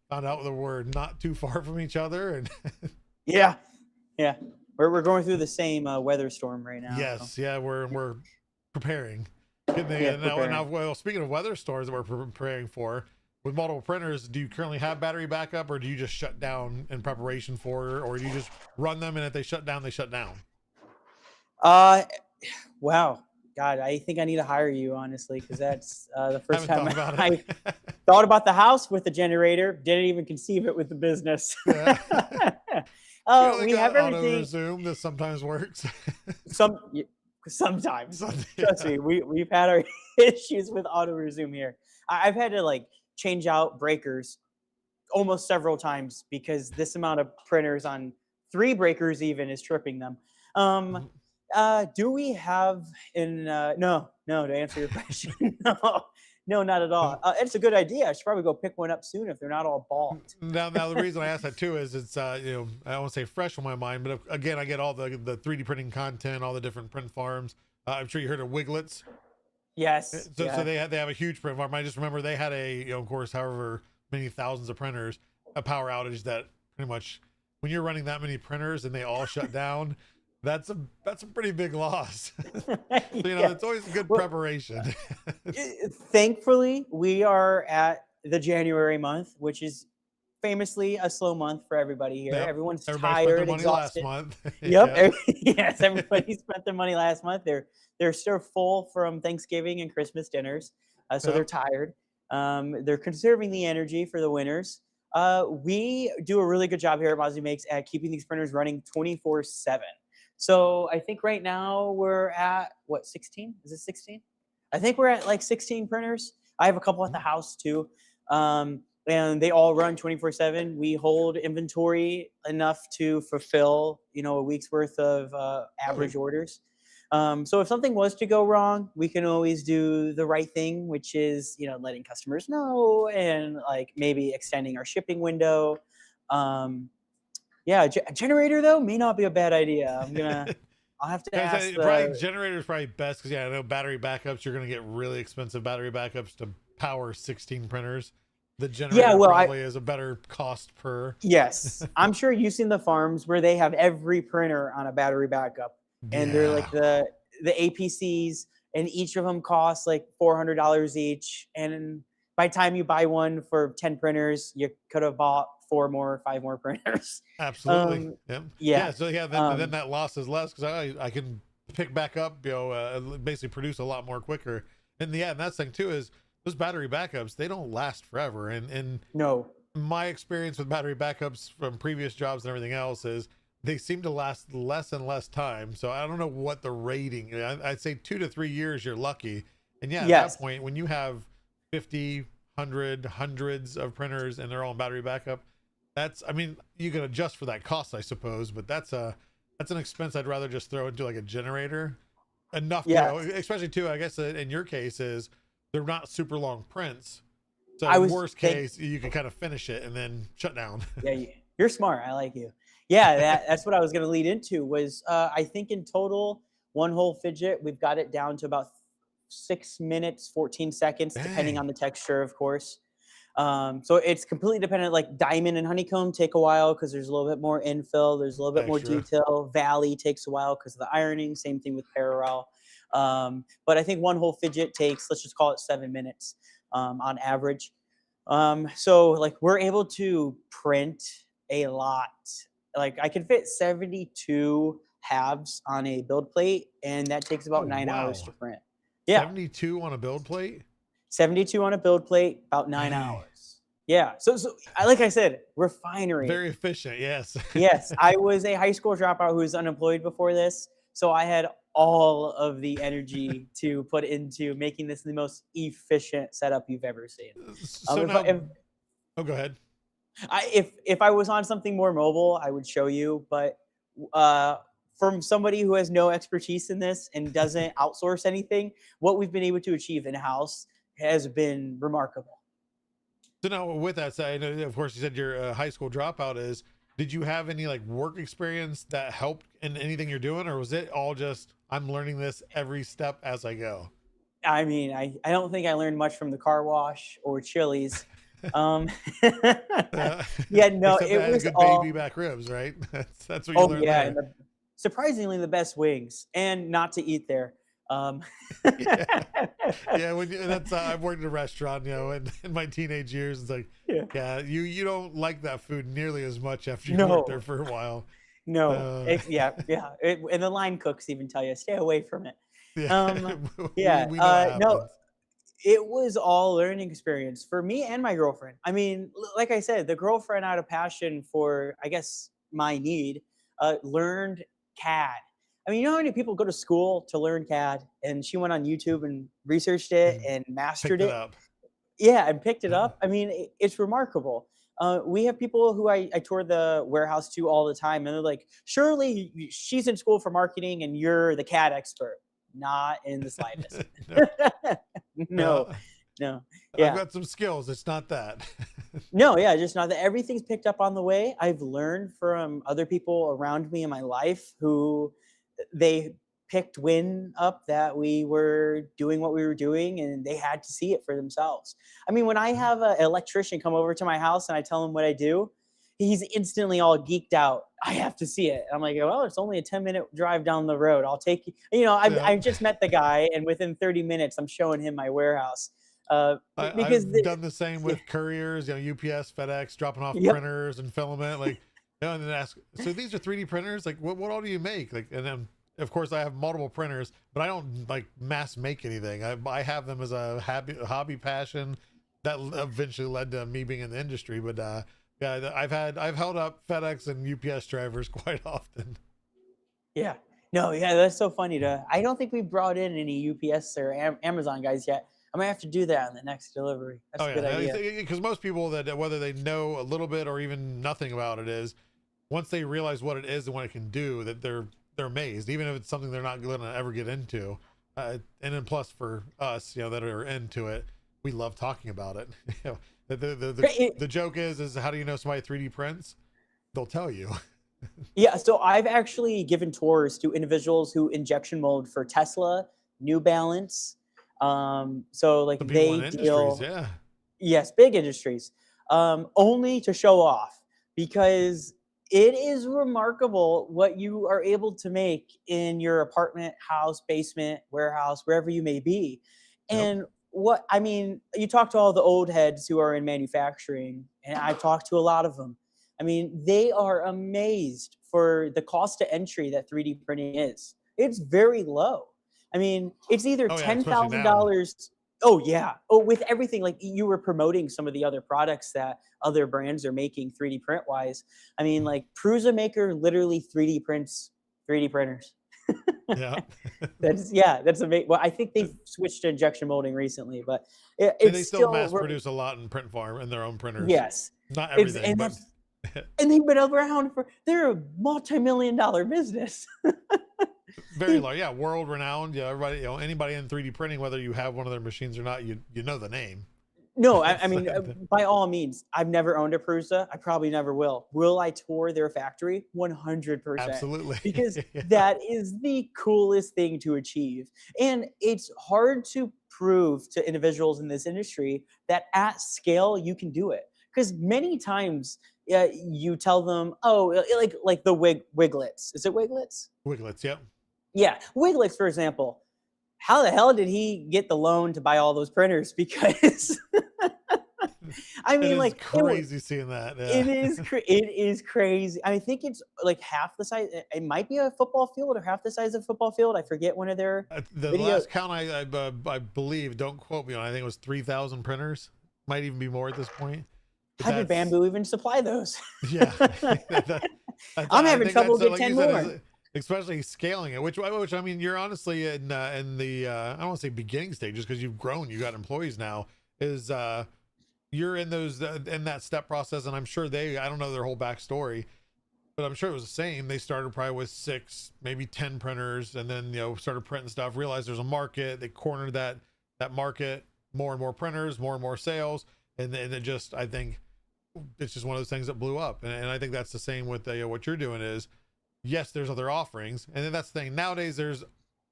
found out that we're not too far from each other. And yeah, we're going through the same weather storm right now. Yes, so. Yeah, we're preparing. Now, speaking of weather storms that we're preparing for, with multiple printers, do you currently have battery backup, or do you just shut down in preparation for it, or do you just run them and if they shut down, they shut down? Wow, God, I think I need to hire you, honestly, because that's the first time I thought about the house with the generator. Didn't even conceive it with the business. Yeah. We have everything. Auto resume that sometimes works. Sometimes, Yeah. trust me, we've had our issues with auto resume here. I've had to like change out breakers almost several times because this amount of printers on 3 breakers even is tripping them. Mhm. Do we have no, to answer your question, no, not at all. It's a good idea. I should probably go pick one up soon if they're not all balked. Now the reason I asked that too is it's I don't want to say fresh on my mind, but again I get all the 3D printing content, all the different print farms. I'm sure you heard of Wiglets. Yes. So Yeah. they have a huge print farm. I just remember they had a of course however many thousands of printers, a power outage that pretty much when you're running that many printers and they all shut down, that's a pretty big loss. So, Yeah. it's always a good Well, preparation. Thankfully, we are at the January month, which is famously a slow month for everybody here. Yep. Everyone's Everybody spent their tired, money exhausted. last month. Yep. Yeah. Yes, everybody spent their money last month. They're still full from Thanksgiving and Christmas dinners, so they're Yep. tired. They're conserving the energy for the winters. We do a really good job here at MozzieMakes at keeping these printers running 24/7. So I think right now we're at what 16? Is it 16? I think we're at like 16 printers. I have a couple at the house too. And they all run 24/7. We hold inventory enough to fulfill, a week's worth of average orders. So if something was to go wrong, we can always do the right thing, which is, letting customers know and like maybe extending our shipping window. Yeah, a generator though may not be a bad idea. I'll have to ask. Probably generator is probably best because I know battery backups. You're going to get really expensive battery backups to power 16 printers. The generator probably is a better cost per. Yes, I'm sure you've seen the farms where they have every printer on a battery backup, and they're like the APCs, and each of them costs like $400 each. And by the time you buy one for 10 printers, you could have bought 4 more, 5 more printers. Absolutely. Yeah. So then that loss is less because I can pick back up, basically produce a lot more quicker. And and that's the thing too is those battery backups, they don't last forever. And No. my experience with battery backups from previous jobs and everything else is they seem to last less and less time. So I don't know what the rating. I'd say 2 to 3 years, you're lucky. And at that point, when you have 50, 100, hundreds of printers and they're all in battery backup, you can adjust for that cost, I suppose, but that's an expense I'd rather just throw into like a generator enough, especially too, I guess in your case is they're not super long prints. So worst case, you can kind of finish it and then shut down. Yeah, you're smart. I like you. Yeah, that's what I was going to lead into was I think in total, one whole fidget, we've got it down to about 6 minutes, 14 seconds, depending on the texture, of course. So it's completely dependent. Like diamond and honeycomb take a while because there's a little bit more infill. There's a little bit more detail. Valley takes a while because of the ironing. Same thing with parallel. But I think one whole fidget takes, let's just call it 7 minutes on average. So like we're able to print a lot. Like I can fit 72 halves on a build plate, and that takes about 9 hours to print. Yeah. 72 on a build plate? 72 on a build plate, about 9 hours. Yeah. So like I said, refinery. Very efficient. Yes. Yes. I was a high school dropout who was unemployed before this. So I had all of the energy to put into making this the most efficient setup you've ever seen. So go ahead. If I was on something more mobile, I would show you. But from somebody who has no expertise in this and doesn't outsource anything, what we've been able to achieve in-house has been remarkable. So now with that said, of course you said you're a high school dropout. Did you have any like work experience that helped in anything you're doing, or was it all just I'm learning this every step as I go? I mean, I don't think I learned much from the car wash or Chili's. Yeah, no, it was good all baby back ribs, right? That's what you learned there. And surprisingly the best wings, and not to eat there. I've worked in a restaurant, in my teenage years. It's like, you don't like that food nearly as much after you worked there for a while. No, and the line cooks even tell you stay away from it. No, it was all learning experience for me and my girlfriend. I mean, like I said, the girlfriend out of passion for, I guess, my need, learned CAD. I mean, you know how many people go to school to learn CAD, and she went on YouTube and researched it and mastered Picked it it. up. Yeah, and picked it up. I mean, it's remarkable. We have people who I tour the warehouse to all the time, and they're like, surely she's in school for marketing and you're the CAD expert. Not in the slightest. No, no. I've Yeah. got some skills. It's not that. No, yeah, just not that everything's picked up on the way. I've learned from other people around me in my life who they picked wind up that we were doing what we were doing, and they had to see it for themselves. I mean, when I have an electrician come over to my house and I tell him what I do, he's instantly all geeked out. I have to see it. I'm like, well, it's only a 10-minute drive down the road. I'll take you. You know, I've just met the guy, and within 30 minutes, I'm showing him my warehouse. Because I've done the same with couriers, you know, UPS, FedEx, dropping off printers and filament, like, you know, and then ask, so these are 3D printers? Like, what all do you make? Like, and then, of course, I have multiple printers, but I don't like mass make anything. I have them as a hobby passion that eventually led to me being in the industry. But yeah, I've held up FedEx and UPS drivers quite often. Yeah. No, yeah, that's so funny. I don't think we brought in any UPS or Amazon guys yet. I might have to do that on the next delivery. That's a good idea. Because most people that whether they know a little bit or even nothing about it is, once they realize what it is and what it can do, that they're amazed, even if it's something they're not going to ever get into. And then plus for us, you know, that are into it, we love talking about it. You know, the joke is how do you know somebody 3D prints? They'll tell you. Yeah, so I've actually given tours to individuals who injection mold for Tesla, New Balance. So like they deal, yes, big industries, only to show off, because it is remarkable what you are able to make in your apartment, house, basement, warehouse, wherever you may be. And what, I mean, you talk to all the old heads who are in manufacturing, and I've talked to a lot of them. I mean, they are amazed for the cost to entry that 3D printing is. It's very low. I mean, it's either $10,000. Oh yeah. Oh, with everything, like you were promoting some of the other products that other brands are making 3D print wise. I mean, like PrusaMaker literally 3D prints 3D printers. Yeah. That's amazing. Well, I think they've switched to injection molding recently, but they still mass produce a lot in print farm and their own printers. Yes. Not everything, but and they've been around they're a multi-million-dollar business. Very large, yeah, world renowned. Yeah, everybody, you know, anybody in 3D printing, whether you have one of their machines or not, you know the name. No, I mean, by all means, I've never owned a Prusa. I probably never will. Will I tour their factory? 100%. Absolutely. Because that is the coolest thing to achieve. And it's hard to prove to individuals in this industry that at scale, you can do it. Because many times you tell them, oh, like the Wiglets. Is it Wiglets? Wiglets, yep. Yeah, Wiglets, for example. How the hell did he get the loan to buy all those printers? Because I mean, like crazy seeing that. Yeah. It is crazy. I think it's like half the size. It might be a football field or half the size of a football field. I forget one of their. The last count I believe, don't quote me on. I think it was 3,000 printers. Might even be more at this point. How did Bamboo even supply those? Yeah, I'm having trouble getting 10 more. Especially scaling it, which I mean, you're honestly in the I don't want to say beginning stages, because you've grown, you got employees now. Is you're in those in that step process, and I'm sure I don't know their whole backstory, but I'm sure it was the same. They started probably with 6, maybe 10 printers, and then started printing stuff. Realized there's a market. They cornered that market. More and more printers, more and more sales, and it just, I think it's just one of those things that blew up. And I think that's the same with what you're doing is. Yes, there's other offerings, and then that's the thing. Nowadays, there's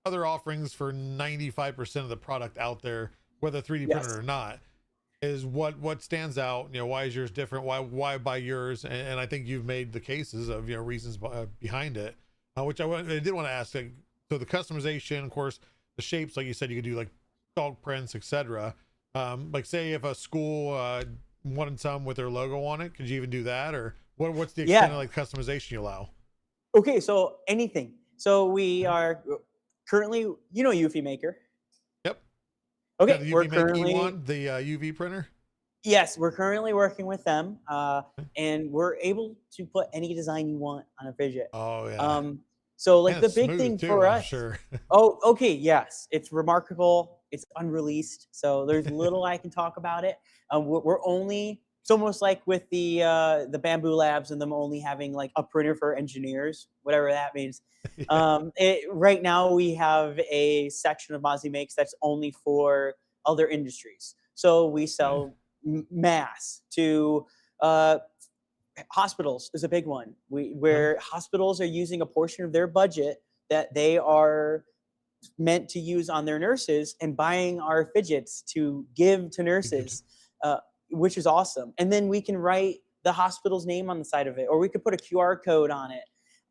other offerings for 95% of the product out there, whether 3D printed or not. Is what stands out? Why is yours different? Why buy yours? And I think you've made the cases of reasons behind it, which I did want to ask. Like, so the customization, of course, the shapes, like you said, you could do like dog prints, etc. Like say if a school wanted some with their logo on it, could you even do that, or what's the extent of like customization you allow? Okay, so anything. So we are currently, UFiMaker. Yep. Okay, the we're currently the UV printer. Yes, we're currently working with them, and we're able to put any design you want on a fidget. Oh yeah. So like And the it's big smooth thing too, for I'm us. sure. Oh, okay, yes, it's remarkable. It's unreleased, so there's little I can talk about it. We're only, it's almost like with the Bamboo Labs and them only having like a printer for engineers, whatever that means. Yeah. Right now we have a section of MozzieMakes that's only for other industries. So we sell mass to uh, hospitals is a big one. Where hospitals are using a portion of their budget that they are meant to use on their nurses and buying our fidgets to give to nurses, uh, which is awesome. And then we can write the hospital's name on the side of it, or we could put a QR code on it.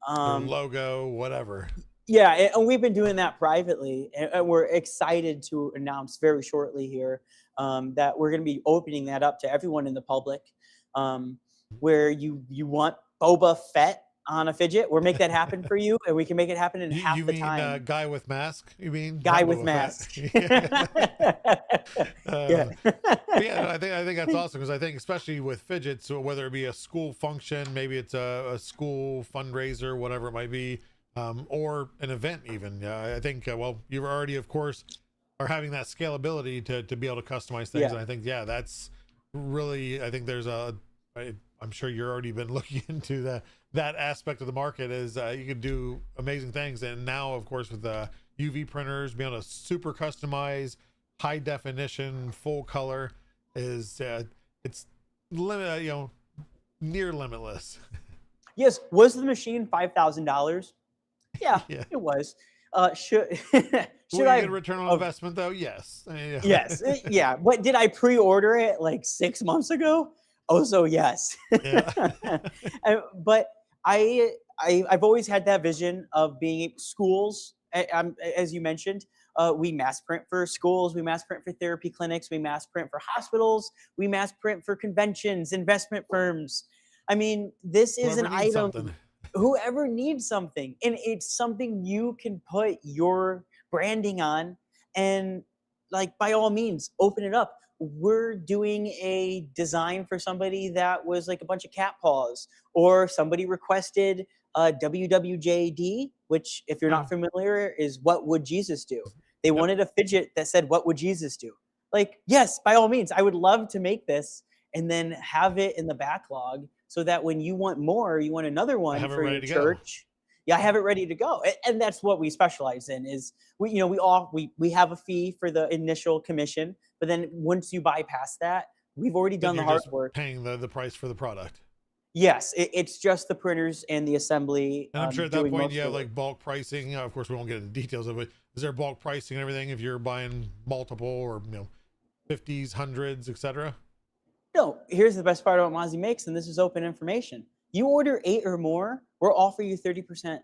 Their logo, whatever. Yeah, and we've been doing that privately, and we're excited to announce very shortly here that we're going to be opening that up to everyone in the public. Where you want Boba Fett on a fidget, we'll make that happen for you, and we can make it happen in half You the mean time. guy with mask? You mean Guy not with Boba mask. Fett? Yeah. But yeah, no, I think that's awesome, because I think especially with fidgets, so whether it be a school function, maybe it's a school fundraiser, whatever it might be, or an event even. I think well, you already of course are having that scalability to be able to customize things, and I think that's really, I think there's I'm sure you're already been looking into that aspect of the market, is you can do amazing things. And now of course with the UV printers, being able to super customize, high definition, full color, is it's near limitless. Yes. Was the machine $5,000? Yeah, Yeah. it was. Should Will I you get a return on investment though? Yes. I mean, Yes. Yeah. What did I pre-order it like 6 months ago? Oh, so yes. Yeah. But I've always had that vision of being schools. As you mentioned, we mass print for schools, we mass print for therapy clinics, we mass print for hospitals, we mass print for conventions, investment firms. I mean, this is Whoever an needs item. something. Whoever needs something, and it's something you can put your branding on, and like by all means open it up. We're doing a design for somebody that was like a bunch of cat paws, or somebody requested WWJD, which if you're not familiar is what would Jesus do. They wanted a fidget that said what would Jesus do. Like, yes, by all means, I would love to make this and then have it in the backlog, so that when you want more, you want another one have it for ready your to go. church. Yeah, I have it ready to go. And that's what we specialize in, is we have a fee for the initial commission, but then once you bypass that, we've already Then done the you're hard just work. paying the price for the product. Yes, it's just the printers and the assembly. And I'm sure at that doing point most you of have the like work. bulk pricing. Of course, we won't get into details of it. Is there bulk pricing and everything if you're buying multiple, or 50s, hundreds, etc.? No, here's the best part about MozzieMakes, and this is open information. You order 8 or more, we'll offer you 30%.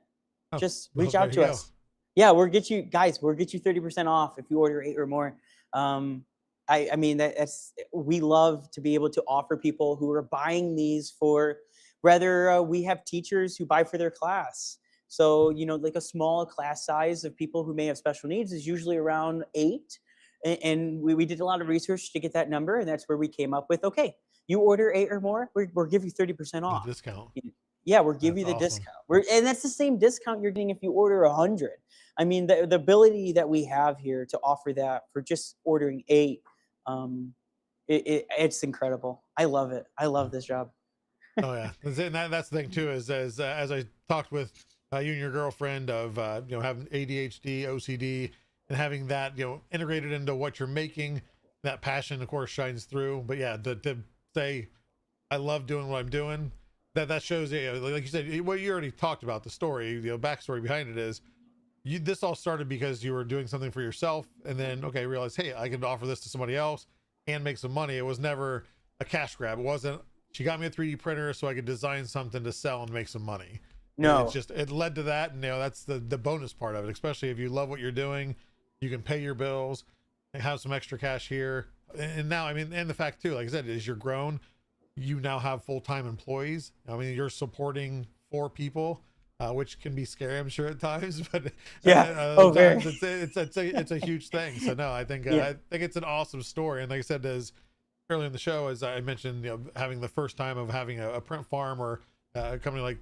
Just reach well, out there to you us. Yeah, we'll get you 30% off if you order 8 or more. I mean, that's, we love to be able to offer people who are buying these for, whether we have teachers who buy for their class. So, like a small class size of people who may have special needs is usually around 8. And we did a lot of research to get that number, and that's where we came up with, okay, you order 8 or more, we'll give you 30% off. Discount. Yeah, we'll give That's you the awesome. discount. And that's the same discount you're getting if you order 100. I mean, the ability that we have here to offer that for just ordering 8, it's incredible. I love it. I love this job. Oh yeah, and that's the thing too. Is as I talked with you and your girlfriend of having ADHD, OCD, and having that integrated into what you're making, that passion of course shines through. But yeah, to say I love doing what I'm doing, that shows, like you said, what you already talked about, the story, backstory behind it is, this all started because you were doing something for yourself, and then realized, hey, I can offer this to somebody else and make some money. It was never a cash grab. It wasn't, she got me a 3D printer so I could design something to sell and make some money. No, it's just, it led to that, and that's the bonus part of it. Especially if you love what you're doing, you can pay your bills and have some extra cash here. And now, I mean, and the fact too, like I said, as you're grown, you now have full-time employees. I mean, you're supporting 4 people, which can be scary, I'm sure, at times. But very. It's a huge thing. So no, I think I think it's an awesome story. And like I said, as earlier in the show, as I mentioned, having the first time of having a print farm or a company like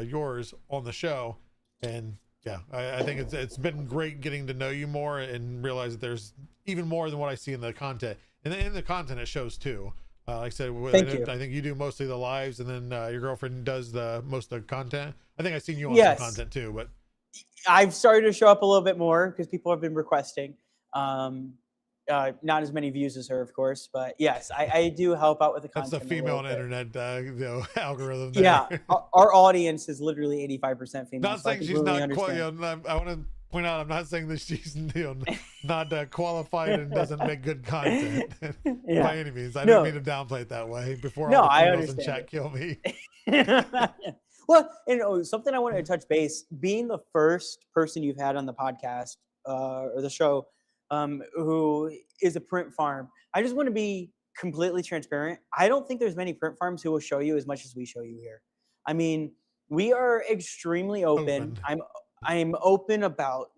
yours on the show, and Yeah, I think it's been great getting to know you more and realize that there's even more than what I see in the content. And in the content, it shows too. Like I said, Thank you. I think you do mostly the lives, and then your girlfriend does the most of the content. I think I've seen you on Yes. some content too, but I've started to show up a little bit more because people have been requesting. Not as many views as her, of course, but yes, I do help out with the that's content. the female on bit. internet algorithm. There. Yeah, our audience is literally 85% female. Not so I saying she's completely not. understand. I want to point out, I'm not saying that she's not qualified and doesn't make good content Yeah. by any means. I No. didn't mean to downplay it that way. Before No, all the I females in understand chat it. kill me. Well, something I wanted to touch base, being the first person you've had on the podcast or the show who is a print farm, I just want to be completely transparent. I don't think there's many print farms who will show you as much as we show you here. I mean, we are extremely open. I'm open about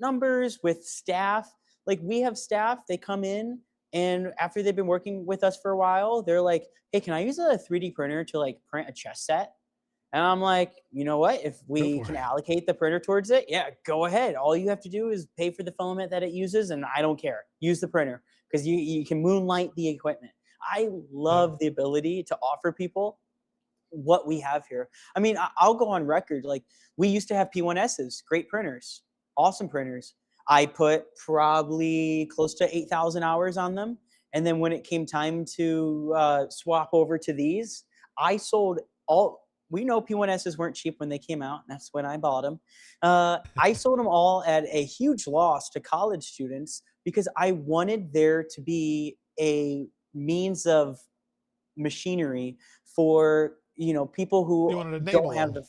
numbers with staff. Like, we have staff, they come in, and after they've been working with us for a while, they're like, hey, can I use a 3D printer to like print a chess set? And I'm like, you know what? If we can allocate the printer towards it, yeah, go ahead. All you have to do is pay for the filament that it uses, and I don't care. Use the printer, because you can moonlight the equipment. I love the ability to offer people what we have here. I mean, I'll go on record. Like, we used to have P1Ss, great printers, awesome printers. I put probably close to 8,000 hours on them. And then when it came time to swap over to these, I sold all. We know P1Ss weren't cheap when they came out. And that's when I bought them. I sold them all at a huge loss to college students because I wanted there to be a means of machinery for people who don't have the.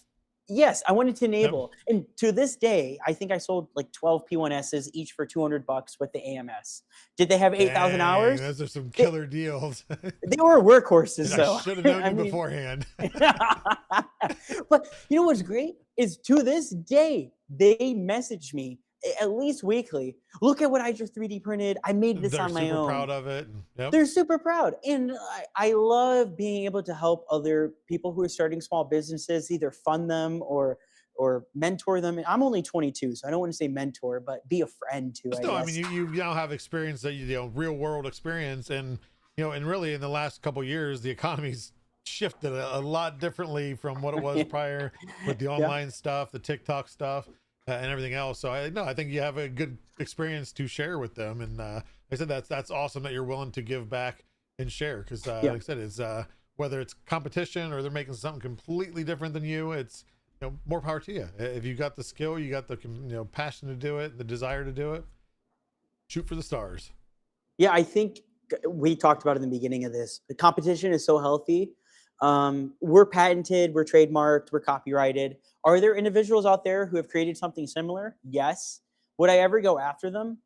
Yes, I wanted to enable. Yep. And to this day, I think I sold like 12 P1Ss each for $200 with the AMS. Did they have 8,000 hours? Those are some killer deals. They were workhorses, though. I should have known you beforehand. But you know what's great is, to this day, they message me at least weekly. Look at what I just 3D printed. I made this on my own. They're super proud of it. Yep. They're super proud. And I love being able to help other people who are starting small businesses, either fund them or mentor them. I'm only 22, so I don't want to say mentor, but be a friend too. I mean, you now have experience that real world experience, and and really in the last couple of years, the economy's shifted a lot differently from what it was prior with the online stuff, the TikTok stuff. And everything else. So I think you have a good experience to share with them. And like I said, that's awesome that you're willing to give back and share. Because like I said, it's whether it's competition or they're making something completely different than you, it's more power to you. If you got the skill, you got the passion to do it, the desire to do it, shoot for the stars. Yeah, I think we talked about it in the beginning of this. The competition is so healthy. We're patented, we're trademarked, we're copyrighted. Are there individuals out there who have created something similar? Yes. Would I ever go after them?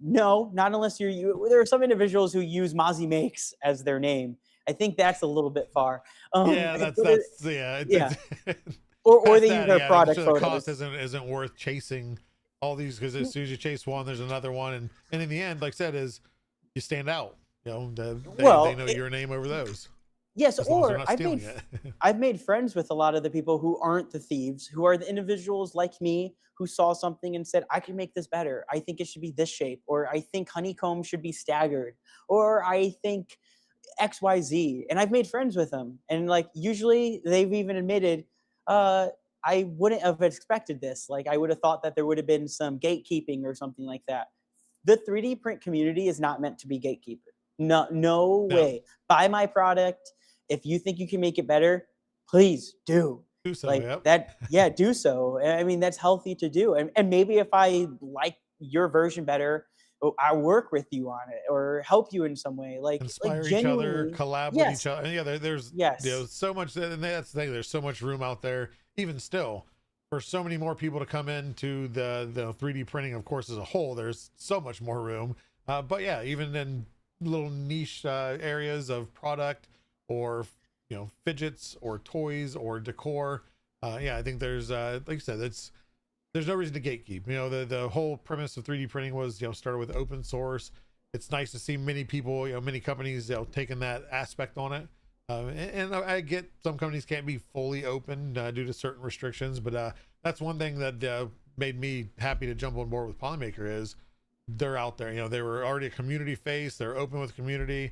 No, not unless you. There are some individuals who use MozzieMakes as their name. I think that's a little bit far. Or they use their product sure photos. The cost isn't worth chasing all these, because as soon as you chase one, there's another one, and in the end, like I said, is you stand out. They know your name over those. Yes, or I've made friends with a lot of the people who aren't the thieves, who are the individuals like me who saw something and said, I can make this better. I think it should be this shape, or I think honeycomb should be staggered, or I think XYZ. And I've made friends with them. And like, usually they've even admitted, I wouldn't have expected this. Like, I would have thought that there would have been some gatekeeping or something like that. The 3D print community is not meant to be gatekeeper. No way. Buy my product. If you think you can make it better, please do. Do so, do so. I mean, that's healthy to do. And maybe if I like your version better, I'll work with you on it or help you in some way. Like, inspire each other, collab with each other. And there's so much, and that's the thing. There's so much room out there, even still, for so many more people to come into the 3D printing, of course, as a whole. There's so much more room. But yeah, even in little niche areas of product, or fidgets or toys or decor, I think there's like I said, there's no reason to gatekeep. The whole premise of 3D printing was started with open source. It's nice to see many people, many companies taking that aspect on it, and I get some companies can't be fully open due to certain restrictions, but that's one thing that made me happy to jump on board with Polymaker is they're out there. You know, they were already a community face. They're open with community.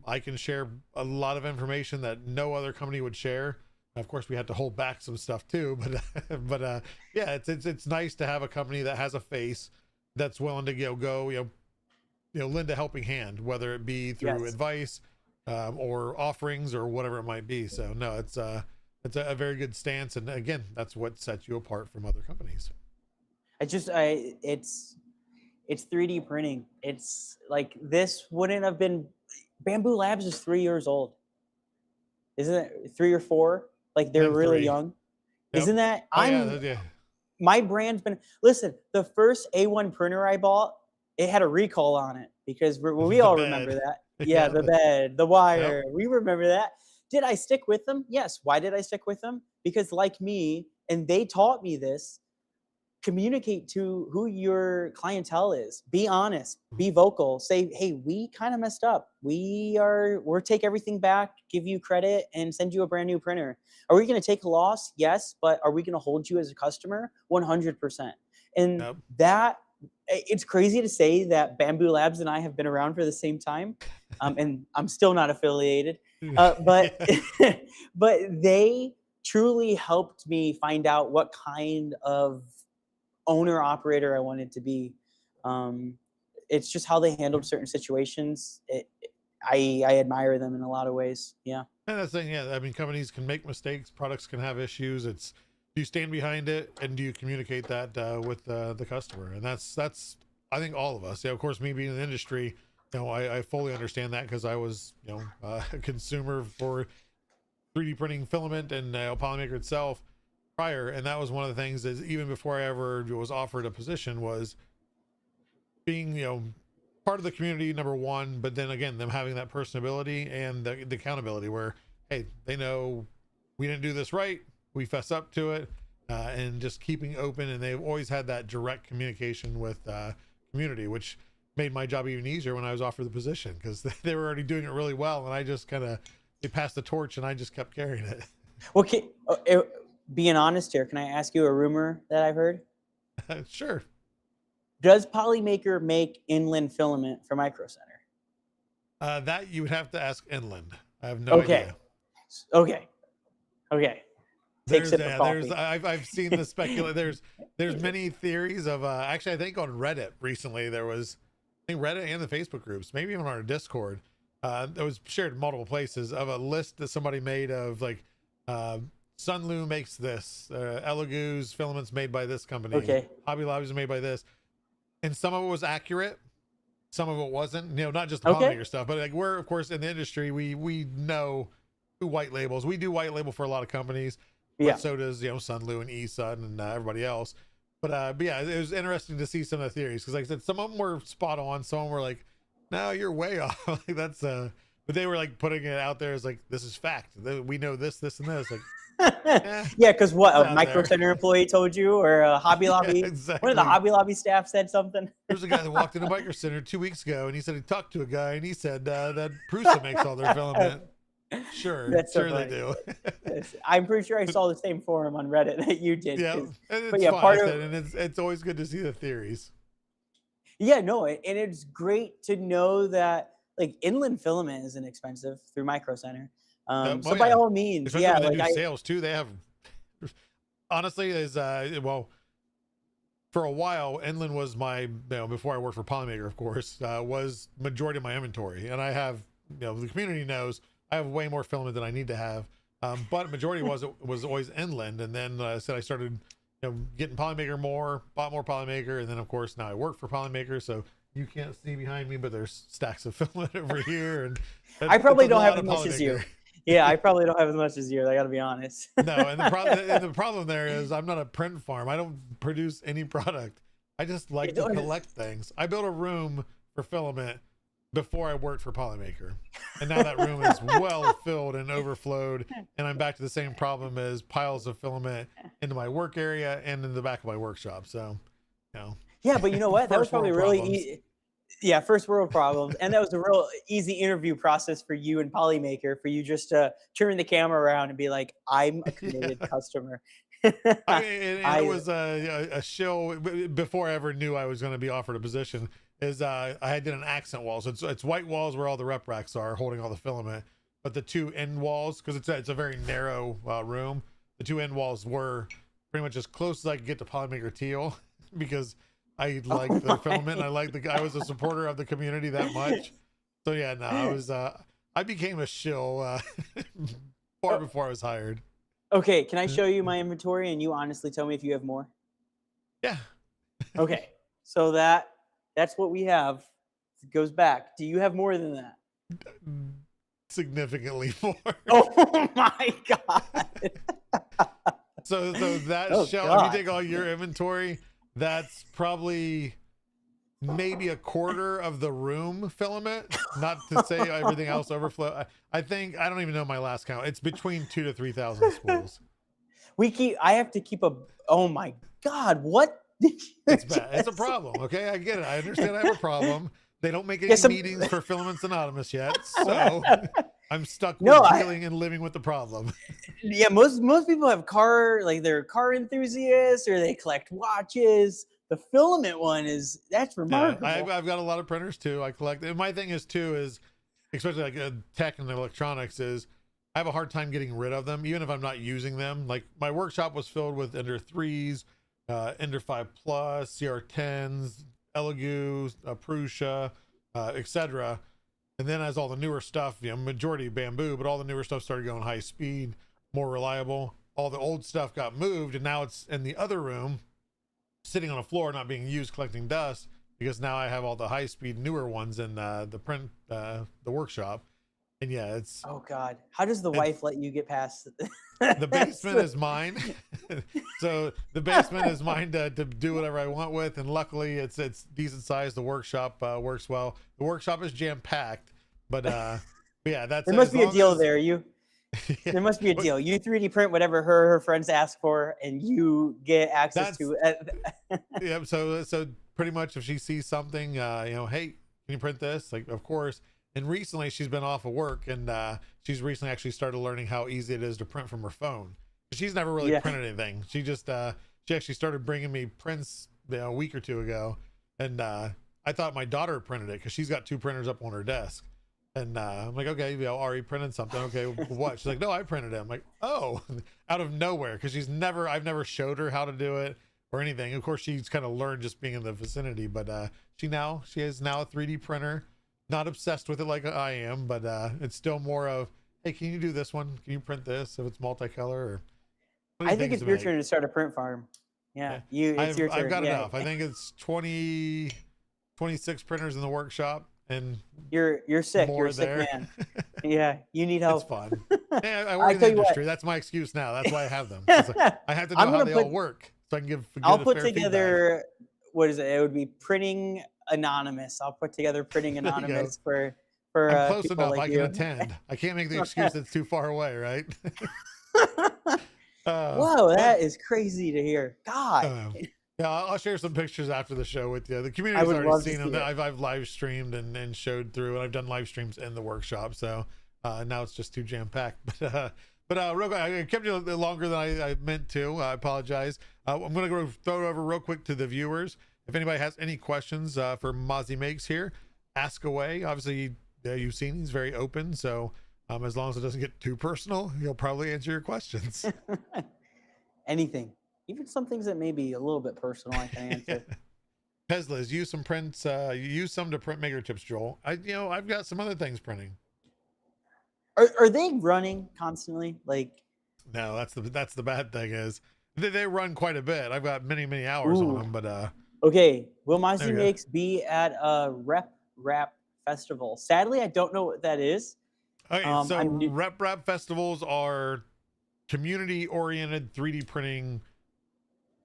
I can share a lot of information that no other company would share. Of course, we had to hold back some stuff too, but yeah, it's nice to have a company that has a face that's willing to go lend a helping hand, whether it be through advice or offerings or whatever it might be. So no, it's a very good stance, and again, that's what sets you apart from other companies. It's 3D printing. It's like, this wouldn't have been, Bamboo Labs is 3 years old. Isn't it 3 or 4? Like, they're really young. Yep. Isn't that? My brand's been, listen, the first A1 printer I bought, it had a recall on it because we all remember that. Yeah, the bed, the wire. Yep. We remember that. Did I stick with them? Yes. Why did I stick with them? Because like me, and they taught me this, communicate to who your clientele is. Be honest, be vocal, say, hey, we kind of messed up. We'll take everything back, give you credit, and send you a brand new printer. Are we going to take a loss? Yes. But are we going to hold you as a customer? 100%. And that, it's crazy to say that Bamboo Labs and I have been around for the same time. And I'm still not affiliated, but they truly helped me find out what kind of owner operator I wanted to be. It's just how they handled certain situations. I admire them in a lot of ways. Yeah. And that's the thing. Yeah. I mean, companies can make mistakes. Products can have issues. It's, do you stand behind it, and do you communicate that with the customer? And that's I think all of us. Yeah, of course, me being in the industry, I fully understand that because I was a consumer for 3D printing filament and Polymaker itself prior, and that was one of the things is even before I ever was offered a position was being part of the community, number one, but then again them having that personability and the accountability where, hey, they know we didn't do this right, we fess up to it, and just keeping open. And they've always had that direct communication with community, which made my job even easier when I was offered the position because they were already doing it really well, and I just they passed the torch and I just kept carrying it. Well, being honest here, can I ask you a rumor that I've heard? Sure. Does Polymaker make inland filament for Micro Center? That you would have to ask Inland. I have no idea. Okay. I've seen the speculate. There's many theories of actually I think on Reddit recently there was, I think Reddit and the Facebook groups, maybe even on our Discord, that was shared in multiple places of a list that somebody made of like Sunlu makes this, Elegoo's filaments made by this company, Hobby Lobby is made by this, and some of it was accurate, some of it wasn't. Not just the Polymaker stuff, but like we're of course in the industry, we know who white labels. We do white label for a lot of companies. But so does Sunlu and eSun and everybody else. But yeah, it was interesting to see some of the theories because, like I said, some of them were spot on. Some of them were like, "No, you're way off." Like that's but they were like putting it out there as like, "This is fact. We know this, this, and this." Like, yeah, because what a Micro Center employee told you, or a Hobby Lobby. Exactly. One of the Hobby Lobby staff said something. There's a guy that walked into Micro Center 2 weeks ago, and he said he talked to a guy, and he said that Prusa makes all their filament. Sure, that's so they do. I'm pretty sure I saw the same forum on Reddit that you did. Yeah, but yeah, part of and it's always good to see the theories. Yeah, no, and it's great to know that like inland filament isn't expensive through Micro Center. So by all means, especially when they do sales too. They have honestly is well, for a while, Inland was my before I worked for Polymaker, of course, was majority of my inventory, and I have the community knows. I have way more filament than I need to have, but majority was always Inland, and then I started getting Polymaker more, bought more Polymaker, and then of course now I work for Polymaker, so you can't see behind me, but there's stacks of filament over here, and I probably don't have as much as you. Yeah, I probably don't have as much as you. I got to be honest. No, and the problem there is I'm not a print farm. I don't produce any product. I just like to collect things. I built a room for filament before I worked for Polymaker, and now that room is well filled and overflowed, and I'm back to the same problem as piles of filament into my work area and in the back of my workshop. So yeah, but you know what, that was probably really easy. Yeah, first world problems, and that was a real easy interview process for you and Polymaker, for you just to turn the camera around and be like, I'm a committed customer. I mean, and it was a shill before I ever knew I was going to be offered a position. Is I did an accent wall, so it's white walls where all the rep racks are holding all the filament, but the two end walls, because it's a very narrow room, the two end walls were pretty much as close as I could get to Polymaker teal because I like the filament. And I was a supporter of the community that much. So yeah, no, I became a shill far before I was hired. Okay, can I show you my inventory and you honestly tell me if you have more? Yeah. Okay, so that's what we have. It goes back. Do you have more than that? Significantly more. Oh my god. So that shelf, God. if you take all your inventory, that's probably maybe a quarter of the room filament. Not to say everything else overflow. I think, I don't even know my last count. It's between 2,000 to 3,000 spools. I have to keep oh my god, what? It's bad. It's a problem. Okay, I get it. I understand I have a problem. They don't make any meetings for Filaments Anonymous yet, so I'm stuck with dealing and living with the problem. Yeah, most people have they're car enthusiasts or they collect watches. The filament one that's remarkable. Yeah, I've got a lot of printers too. I collect. And my thing is especially like tech and electronics, is I have a hard time getting rid of them, even if I'm not using them. Like my workshop was filled with Ender 3s, Ender 5 Plus, CR10s, Elegoo, Prusa, etc. And then as all the newer stuff, majority bamboo, but all the newer stuff started going high speed, more reliable. All the old stuff got moved, and now it's in the other room, sitting on a floor, not being used, collecting dust, because now I have all the high speed newer ones in the workshop. And yeah, it's, oh god, how does the wife let you get past the basement is mine. So the basement is mine to do whatever I want with, and luckily it's decent size. The workshop works well. The workshop is jam packed, but yeah, that's, there must be a deal there. There must be a deal. You 3D print whatever her friends ask for, and you get access to it. Yeah, so pretty much if she sees something, hey, can you print this? Like, of course. And recently she's been off of work, and she's recently actually started learning how easy it is to print from her phone. She's never really printed anything. She just she actually started bringing me prints a week or two ago, and I thought my daughter printed it because she's got 2 printers up on her desk. And I'm like, okay, Ari printed something. Okay, what? She's like, no, I printed it. I'm like, oh, out of nowhere, because I've never showed her how to do it or anything. Of course, she's kind of learned just being in the vicinity, but she is now a 3D printer. Not obsessed with it like I am, but it's still more of, hey, can you do this one? Can you print this if it's multicolor? Or I think it's your turn to start a print farm. Yeah. It's your turn. I've got enough. I think it's 26 printers in the workshop, and you're sick. You're a sick man. Yeah, you need help. It's fun. Yeah, I work in the industry. That's my excuse now. That's why I have them. I have to know how they all work, so I can give. I'll put together. What is it? It would be Printing Anonymous. I'll put together Printing Anonymous for I'm close enough. like I can attend. I can't make the excuse that's too far away, right? Whoa, that is crazy to hear. God. Yeah, I'll share some pictures after the show with you. The community's already seen them. I've live streamed and showed through, and I've done live streams in the workshop. So now it's just too jam packed. But real quick, I kept you a little longer than I meant to. I apologize. I'm going to go throw it over real quick to the viewers. If anybody has any questions for MozzieMakes here, ask away. Obviously, you've seen he's very open. So as long as it doesn't get too personal, he'll probably answer your questions. Anything. Even some things that may be a little bit personal, I can answer. Teslas, use some prints. You use some to print maker tips, Joel. I've got some other things printing. Are they running constantly? Like, no, that's the bad thing is they run quite a bit. I've got many hours on them, but okay. Will MozzieMakes be at a Rep Rap Festival? Sadly, I don't know what that is. Okay, so Rep Rap festivals are community-oriented 3D printing.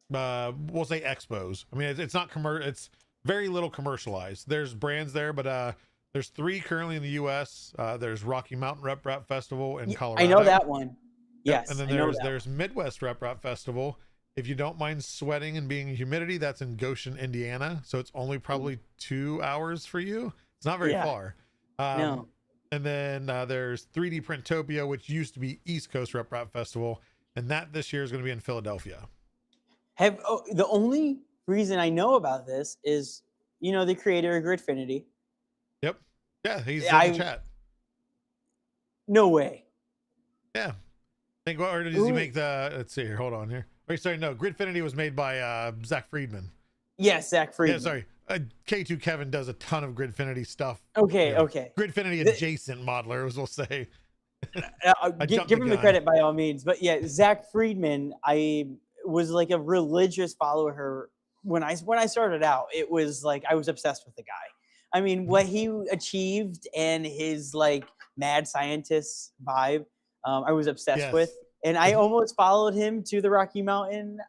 We'll say expos. I mean, it's not commercial. It's very little commercialized. There's brands there, but there's 3 currently in the U.S. There's Rocky Mountain Rep Rap Festival in Colorado. I know that one. Yes. And then there's Midwest Rep Rap Festival. If you don't mind sweating and being in humidity, that's in Goshen, Indiana. So it's only probably 2 hours for you. It's not very far. No. And then there's 3D Printopia, which used to be East Coast Rep Rap Festival. and that this year is going to be in Philadelphia. The only reason I know about this is, the creator of Gridfinity. Yep. Yeah, he's in the chat. No way. Yeah. Or does he make the? Let's see here. Hold on here. Wait, sorry, no. Gridfinity was made by Zach Friedman. Yes, Zach Friedman. Yeah, sorry. K2 Kevin does a ton of Gridfinity stuff. Okay, okay. Gridfinity adjacent modelers, we'll say. Give him the credit by all means. But yeah, Zach Friedman, I was like a religious follower when I started out. It was like I was obsessed with the guy. I mean, what he achieved and his like mad scientist vibe, I was obsessed with. And I almost followed him to the Rocky Mountain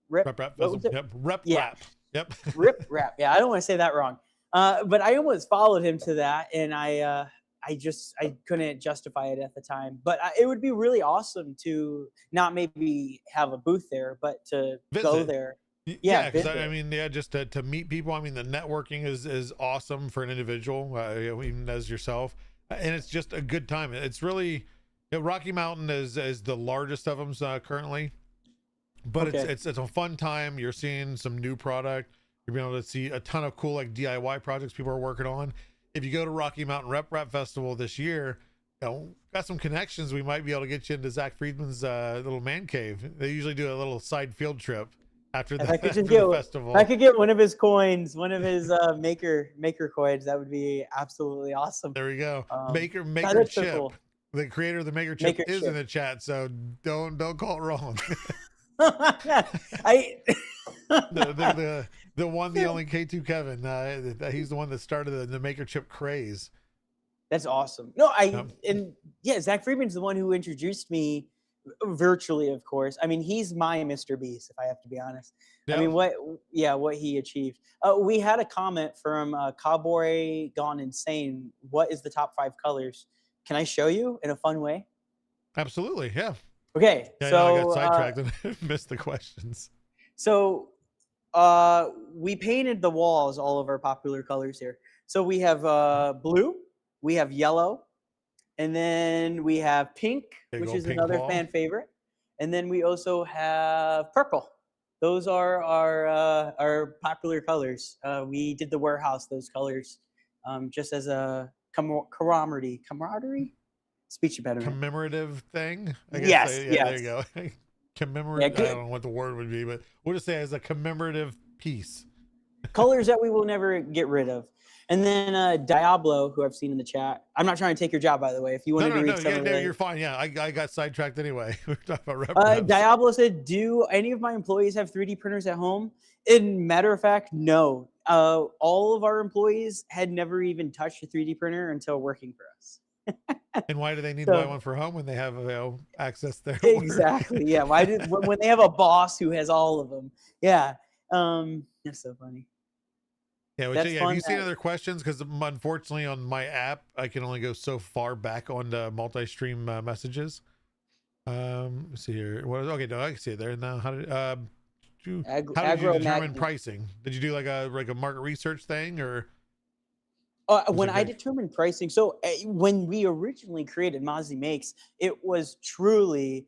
rep rap. Yep. Rip rap. Yeah, I don't want to say that wrong. But I almost followed him to that, and I couldn't justify it at the time. But it would be really awesome to not maybe have a booth there, but to go there. Yeah, because I mean, just to meet people. I mean, the networking is awesome for an individual, even as yourself, and it's just a good time. It's really, Rocky Mountain is the largest of them currently, but it's a fun time. You're seeing some new product. You're being able to see a ton of cool like DIY projects people are working on. If you go to Rocky Mountain Rep Festival this year, got some connections. We might be able to get you into Zach Friedman's little man cave. They usually do a little side field trip after the festival. I could get one of his coins, one of his maker coins. That would be absolutely awesome. There we go. Maker Chip. So cool. The creator of the Maker Chip is in the chat, so don't call it wrong. The one, the only K2 Kevin. He's the one that started the Maker Chip craze. That's awesome. No, Zach Friedman's the one who introduced me virtually, of course. I mean, he's my Mr. Beast, if I have to be honest. Yep. I mean, what he achieved. We had a comment from Cowboy Gone Insane. What is the top 5 colors? Can I show you in a fun way? Absolutely, yeah. Okay, yeah, so I got sidetracked and missed the questions. So we painted the walls all of our popular colors here. So we have blue, we have yellow, and then we have pink, which is another fan favorite. And then we also have purple. Those are our popular colors. We did the warehouse, those colors, just as a camaraderie? Speech impediment. Commemorative thing? I guess. Yes, yes. There you go. Commemorative. I don't know what the word would be, but we'll just say as a commemorative piece. Colors that we will never get rid of. And then Diablo, who I've seen in the chat. I'm not trying to take your job, by the way. If you want to read some of it. You're fine. Yeah, I got sidetracked anyway. We were talking about Diablo said, do any of my employees have 3D printers at home? In matter of fact, no. All of our employees had never even touched a 3D printer until working for us. And why do they need to buy one for home when they have access there? Exactly. Yeah. When they have a boss who has all of them? Yeah. That's so funny. Yeah. Have you seen other questions? Because unfortunately, on my app, I can only go so far back onto multi-stream messages. Let's see here. Okay, no, I can see it there now. How did you determine pricing? Did you do like a market research thing or? When I determined pricing, so when we originally created MozzieMakes, it was truly,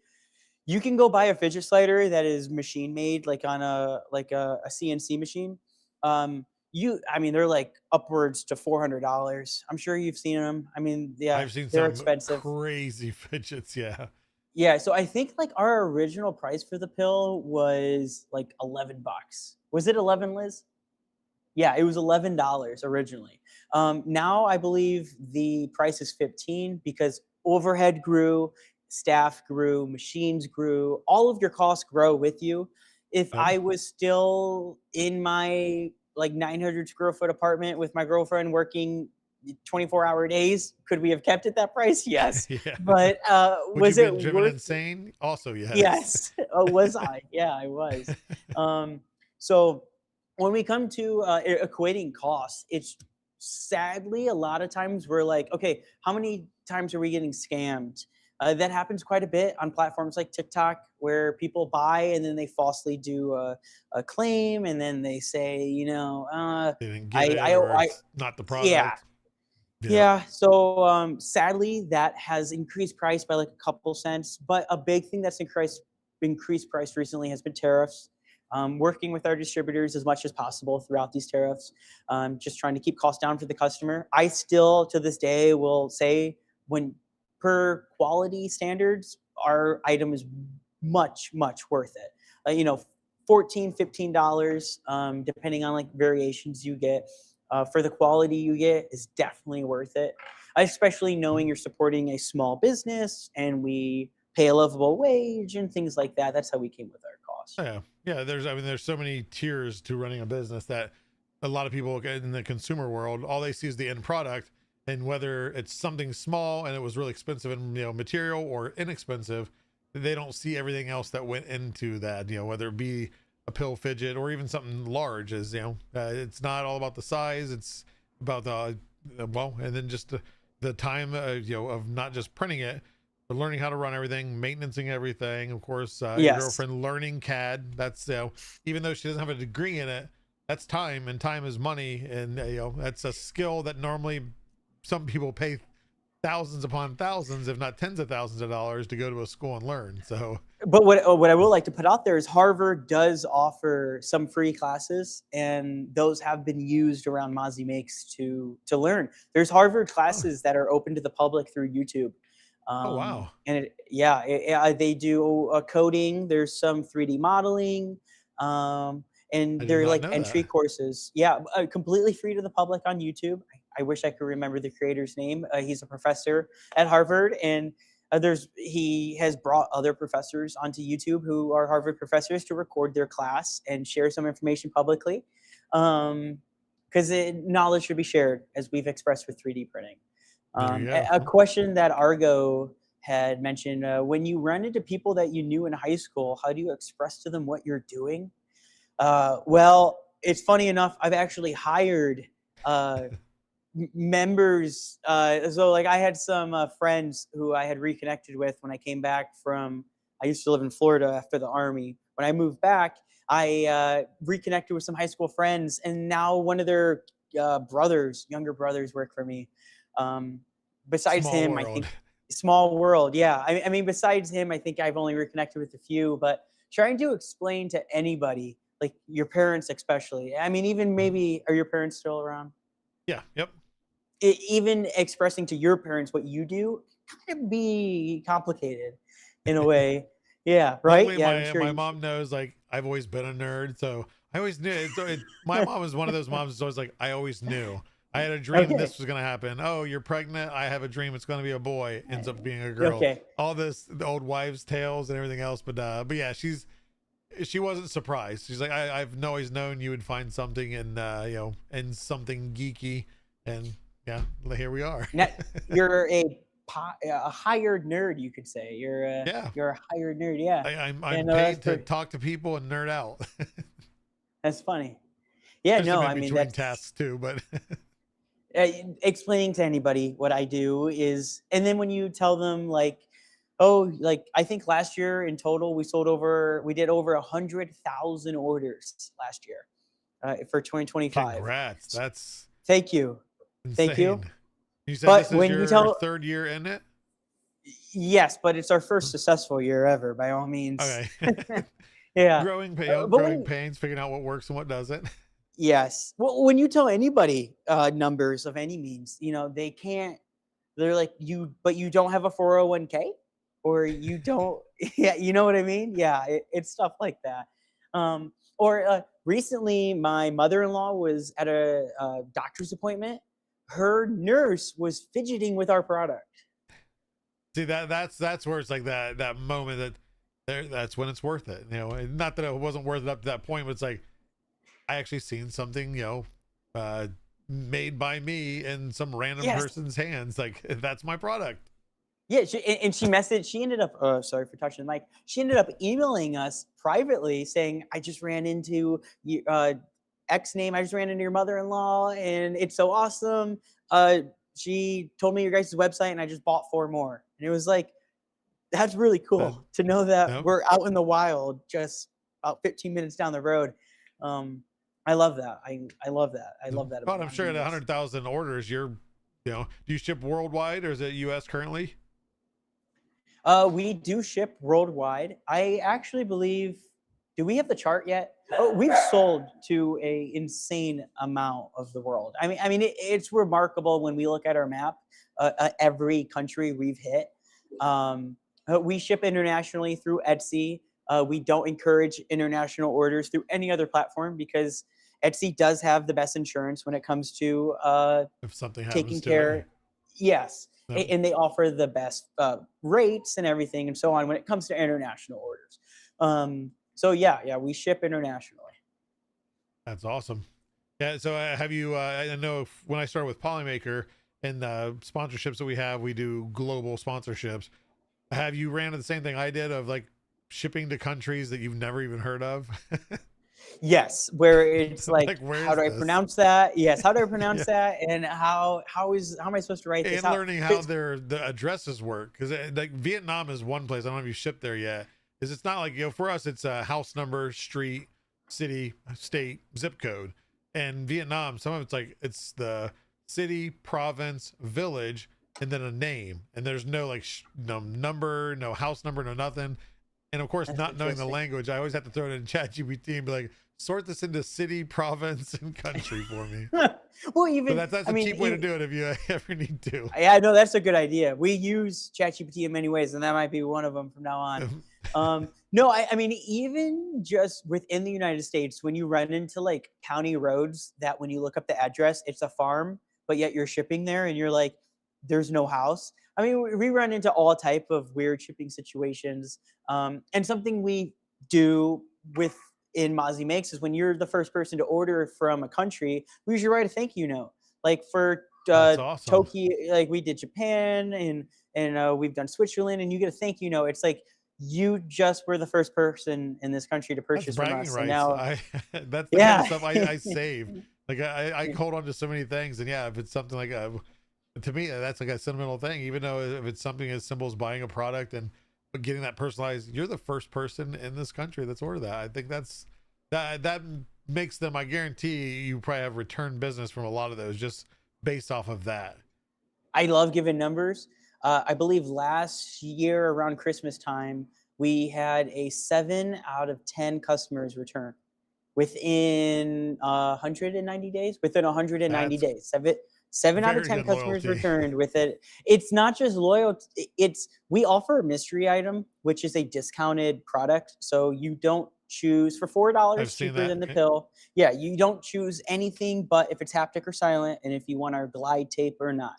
you can go buy a fidget slider that is machine made, like on a CNC machine. They're like upwards to $400. I'm sure you've seen them. I mean, yeah, I've seen they're some expensive, crazy fidgets. Yeah. Yeah. So I think like our original price for the pill was like $11. Was it 11, Liz? Yeah, it was $11 originally. Now I believe the price is 15 because overhead grew, staff grew, machines grew, all of your costs grow with you. If I was still in my like 900 square foot apartment with my girlfriend working 24-hour days, could we have kept it that price? Yes. Yeah. But was it driven insane? Also, yes. Yes. Was I? Yeah, I was. So when we come to equating costs, it's sadly a lot of times we're like, okay, how many times are we getting scammed? That happens quite a bit on platforms like TikTok, where people buy and then they falsely do a claim, and then they say, they didn't get it, or it's not the product. Yeah, Yeah. So sadly, that has increased price by like a couple cents. But a big thing that's increased price recently has been tariffs. Working with our distributors as much as possible throughout these tariffs, just trying to keep costs down for the customer. I still, to this day, will say when per quality standards, our item is much, much worth it. You know, $14, $15, depending on like variations you get. For the quality you get is definitely worth it, especially knowing you're supporting a small business and we pay a livable wage and things like that. That's how we came with our costs. Yeah. There's so many tiers to running a business that a lot of people in the consumer world, all they see is the end product, and whether it's something small and it was really expensive in material or inexpensive, they don't see everything else that went into that. Whether it be a pill fidget or even something large, as it's not all about the size, it's about the and then just the time of not just printing it, but learning how to run everything, maintaining everything. Of course, your Yes. girlfriend learning CAD. That's even though she doesn't have a degree in it, that's time, and time is money, and that's a skill that normally some people pay thousands upon thousands, if not tens of thousands of dollars, to go to a school and learn. So, But what I will like to put out there is Harvard does offer some free classes, and those have been used around MozzieMakes to learn. There's Harvard classes that are open to the public through YouTube. oh wow, And they do coding. There's some 3D modeling, and I did they're not like know entry that. courses. Yeah, completely free to the public on YouTube. I wish I could remember the creator's name. He's a professor at Harvard, and he has brought other professors onto YouTube who are Harvard professors to record their class and share some information publicly, because knowledge should be shared, as we've expressed with 3D printing. There you go. A question that Argo had mentioned: when you run into people that you knew in high school, how do you express to them what you're doing? Well, it's funny enough. I've actually hired members. So like I had some friends who I had reconnected with when I came back from. I used to live in Florida after the Army. When I moved back, I reconnected with some high school friends, and now one of their younger brothers, work for me. Besides Small him, I world. think small world. Yeah, I mean, besides him, I think I've only reconnected with a few. But trying to explain to anybody, like your parents, especially. I mean, even maybe are your parents still around? Yeah. Yep. Even expressing to your parents what you do can be complicated in a way. Yeah, right. Luckily, Yeah, I'm my sure. my mom knows, like, I've always been a nerd, so I always knew. My mom was one of those moms that's always like, I always knew. I had a dream Okay. this was going to happen. Oh, you're pregnant. I have a dream it's going to be a boy. Ends up being a girl. Okay. All this, the old wives' tales and everything else. But yeah, she wasn't surprised. She's like, I've always known you would find something and something geeky, and yeah, here we are. Now, you're a hired nerd, you could say. You're Yeah. a hired nerd. Yeah. I'm Yeah, no, paid that's to pretty- talk to people and nerd out. That's funny. Yeah, Especially no, in I mean between that's tasks too, but explaining to anybody what I do is, and then when you tell them like, oh, like I think last year in total we did over 100,000 orders last year for 2025. congrats. That's Thank you. insane. Thank you. You said But this is when you your tell- third year in it? Yes, but it's our first successful year ever, by all means. Okay. Yeah. growing but growing when- pains, figuring out what works and what doesn't. Yes. Well, when you tell anybody numbers of any means, they can't. They're like but you don't have a 401k, or you don't. Yeah, you know what I mean. Yeah, it's stuff like that. Or recently, my mother-in-law was at a doctor's appointment. Her nurse was fidgeting with our product. See, that's where it's like that moment that's when it's worth it. Not that it wasn't worth it up to that point, but it's like I actually seen something, made by me in some random Yes. person's hands. Like, that's my product. Yeah, she ended up, sorry for touching the mic. She ended up emailing us privately saying, I just ran into X name. I just ran into your mother-in-law and it's so awesome. She told me your guys' website and I just bought 4 more. And it was like, that's really cool to know that Yep. we're out in the wild, just about 15 minutes down the road. I love that. I love that. I love that. But about I'm sure at MozzieMakes. 100,000 orders, you're Do you ship worldwide or is it US currently? We do ship worldwide. I actually believe, do we have the chart yet? Oh, we've sold to a insane amount of the world. It's remarkable when we look at our map, every country we've hit. We ship internationally through Etsy. We don't encourage international orders through any other platform because Etsy does have the best insurance when it comes to If something taking happens to care. it. Yes. Yep. And they offer the best rates and everything and so on when it comes to international orders. So yeah, we ship internationally. That's awesome. Yeah. So have you, I know when I started with Polymaker and sponsorships that we have, we do global sponsorships. Have you ran into the same thing I did of like shipping to countries that you've never even heard of? Yes, where it's like, where how is do I this? pronounce that? Yes, how do I pronounce Yeah. that? And how am I supposed to write this And out? learning how the addresses work, because like Vietnam is one place. I don't know if you shipped there yet. Is it's not like for us it's a house number, street, city, state, zip code. And Vietnam, some of it's like it's the city, province, village, and then a name. And there's no like no number, no house number, no nothing. And of course, That's not knowing the interesting. language, I always have to throw it in ChatGPT and be like, sort this into city, province, and country for me. Well, even So that's a cheap way to do it if you ever need to. Yeah, no, that's a good idea. We use ChatGPT in many ways, and that might be one of them from now on. No, I mean, even just within the United States, when you run into like county roads that when you look up the address, it's a farm, but yet you're shipping there and you're like, there's no house. I mean, we run into all type of weird shipping situations. And something we do in MozzieMakes is when you're the first person to order from a country, we usually write a thank you note. Like for That's awesome. Tokyo, like we did Japan and we've done Switzerland, and you get a thank you note. It's like you just were the first person in this country to purchase That's from bragging us. rights. And now, That's the kind of stuff I save. Like I hold on to so many things, and yeah, if it's something like to me, that's like a sentimental thing. Even though if it's something as simple as buying a product and getting that personalized, you're the first person in this country that's ordered that. I think that makes them. I guarantee you probably have return business from a lot of those just based off of that. I love giving numbers. I believe last year around Christmas time, we had a 7 out of 10 customers return within 190 days. Within 190 days, seven out of 10 customers returned with it. It's not just loyalty. We offer a mystery item, which is a discounted product. So you don't choose for $4 cheaper than the pill. Yeah, you don't choose anything but if it's haptic or silent, and if you want our glide tape or not.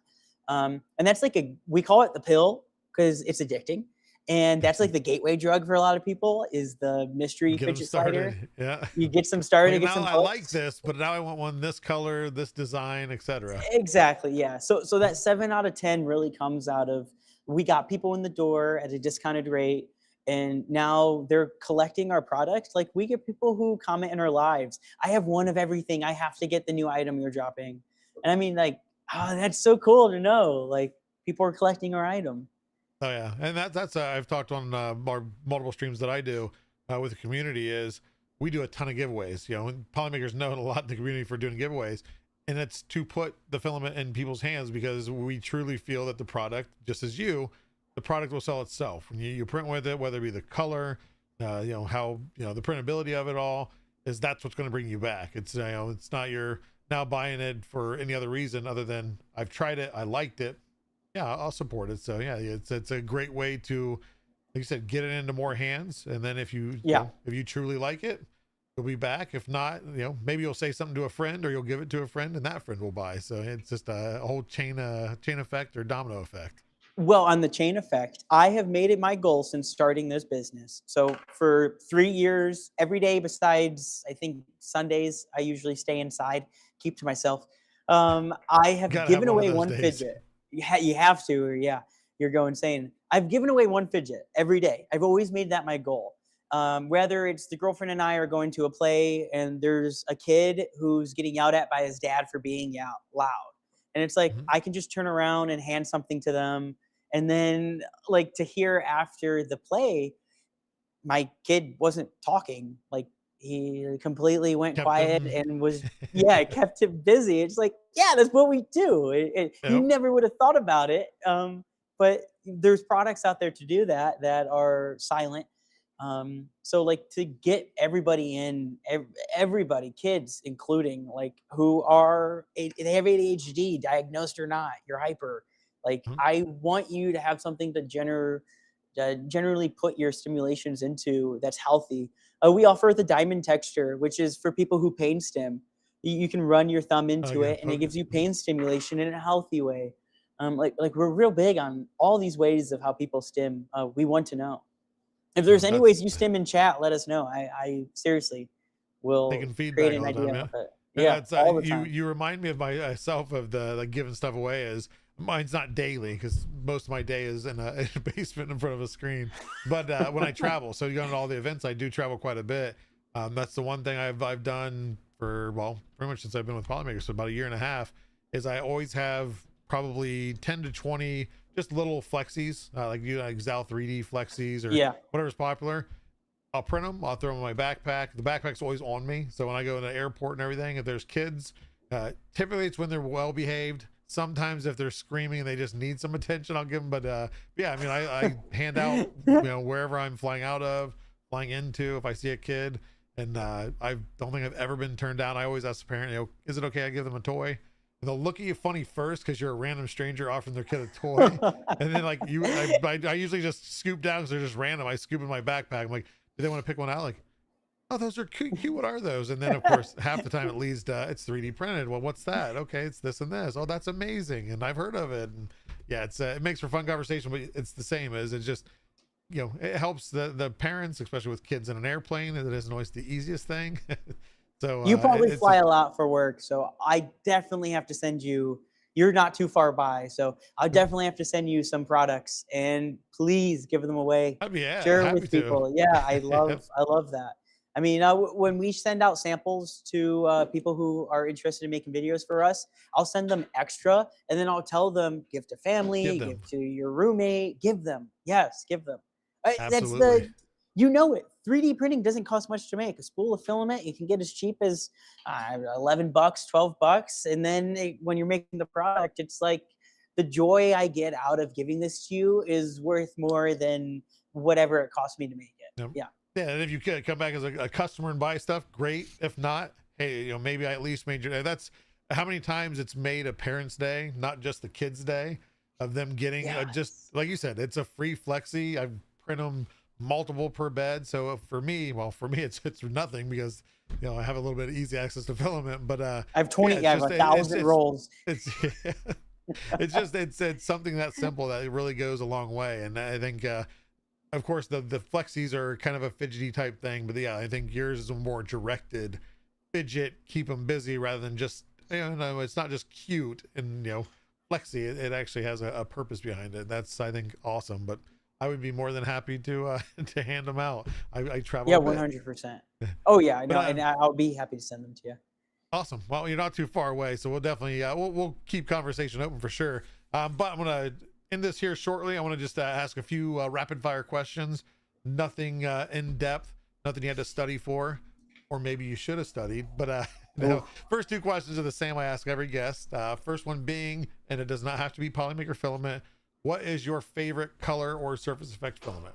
And that's like we call it the pill because it's addicting. And that's like the gateway drug for a lot of people is the mystery fidget slider. Yeah. You get some started. Like, now I like this, but now I want one this color, this design, etc. Exactly. Yeah. So that 7 out of 10 really comes out of, we got people in the door at a discounted rate, and now they're collecting our product. Like we get people who comment in our lives. I have one of everything. I have to get the new item you're dropping. And I mean, like, oh, that's so cool to know. Like people are collecting our item. Oh yeah, and that's I've talked on our multiple streams that I do with the community is we do a ton of giveaways. Polymaker's known a lot in the community for doing giveaways, and it's to put the filament in people's hands because we truly feel that the product, just as the product will sell itself when you print with it, whether it be the color, how the printability of it all that's what's going to bring you back. It's it's not you're now buying it for any other reason other than I've tried it, I liked it. Yeah, I'll support it. So yeah, it's a great way to, like you said, get it into more hands. And then if you truly like it, you'll be back. If not, maybe you'll say something to a friend or you'll give it to a friend and that friend will buy. So it's just a whole chain effect or domino effect. Well, on the chain effect, I have made it my goal since starting this business. So for 3 years, every day besides, I think Sundays, I usually stay inside, keep to myself. I have given away one fidget. You have to, or yeah, you're going insane. I've given away one fidget every day. I've always made that my goal. Whether it's the girlfriend and I are going to a play and there's a kid who's getting yelled at by his dad for being loud. And it's like, I can just turn around and hand something to them. And then like to hear after the play, my kid wasn't talking. Like he completely went Kept quiet them. and was kept him busy. It's like, yeah, that's what we do. You Yep. never would have thought about it, but there's products out there to do that are silent. So like to get everybody in, everybody, kids including, like who are they have ADHD, diagnosed or not, you're hyper. Like Mhm. I want you to have something to generally put your stimulations into that's healthy. We offer the diamond texture, which is for people who pain stim. You can run your thumb into yeah, it, and it okay. gives you pain stimulation in a healthy way. Like we're real big on all these ways of how people stim. We want to know. If there's any ways you stim in chat, let us know. I seriously will Taking create feedback an all the time, idea yeah. with it. Yeah, Yeah, that's all the you. time. You remind me of myself of the like giving stuff away. As mine's not daily because most of my day is in a basement in front of a screen. But when I travel, so you go to all the events, I do travel quite a bit. That's the one thing I've done for pretty much since I've been with Polymaker, so about a year and a half. Is I always have probably 10 to 20 just little flexies, like Zal 3D flexies or whatever's popular. I'll print them. I'll throw them in my backpack. The backpack's always on me. So when I go to the airport and everything, if there's kids, typically it's when they're well behaved. Sometimes if they're screaming and they just need some attention, I'll give them. But yeah, I mean, I hand out, wherever I'm flying out of, flying into, if I see a kid. And I don't think I've ever been turned down. I always ask the parent, is it okay I give them a toy? And they'll look at you funny first because you're a random stranger offering their kid a toy. And then like I usually just scoop down because they're just random. I scoop in my backpack. I'm like, do they want to pick one out? Like, oh, those are cute. What are those? And then of course, half the time it leads to it's 3D printed. Well, what's that? Okay, it's this and this. Oh, that's amazing. And I've heard of it. And yeah, it makes for fun conversation, but it's the same as it's just, it helps the parents, especially with kids in an airplane. It isn't always the easiest thing. So you probably fly a lot for work, so I definitely have to send you. You're not too far by, so I'll definitely have to send you some products, and please give them away. Share with people. Yeah, I love that. I mean, when we send out samples to people who are interested in making videos for us, I'll send them extra, and then I'll tell them, give to family, give to your roommate, give them. Yes, give them. Absolutely. That's it. 3D printing doesn't cost much to make. A spool of filament you can get as cheap as $11, $12, and then when you're making the product, it's like the joy I get out of giving this to you is worth more than whatever it cost me to make it. Yep. Yeah. Yeah, and if you could come back as a customer and buy stuff, great. If not, hey, maybe I at least made your day. That's how many times it's made a parent's day, not just the kids' day, of them getting just like you said, it's a free flexi. I print them multiple per bed. So for me, it's nothing because I have a little bit of easy access to filament. But I have 20, I have 1,000 rolls. It's something that simple that it really goes a long way. And I think of course the flexies are kind of a fidgety type thing, but I think yours is a more directed fidget, keep them busy rather than just it's not just cute and flexy. It actually has a purpose behind it. That's, I think, awesome. But I would be more than happy to hand them out. I travel. Yeah, 100%. Oh yeah, no, and I'll be happy to send them to you. Awesome. Well, you're not too far away, so we'll definitely we'll keep conversation open for sure. But I'm gonna end this here shortly. I want to just ask a few rapid fire questions. Nothing in depth. Nothing you had to study for, or maybe you should have studied. But first two questions are the same. I ask every guest. First one being, and it does not have to be Polymaker filament. What is your favorite color or surface effect filament?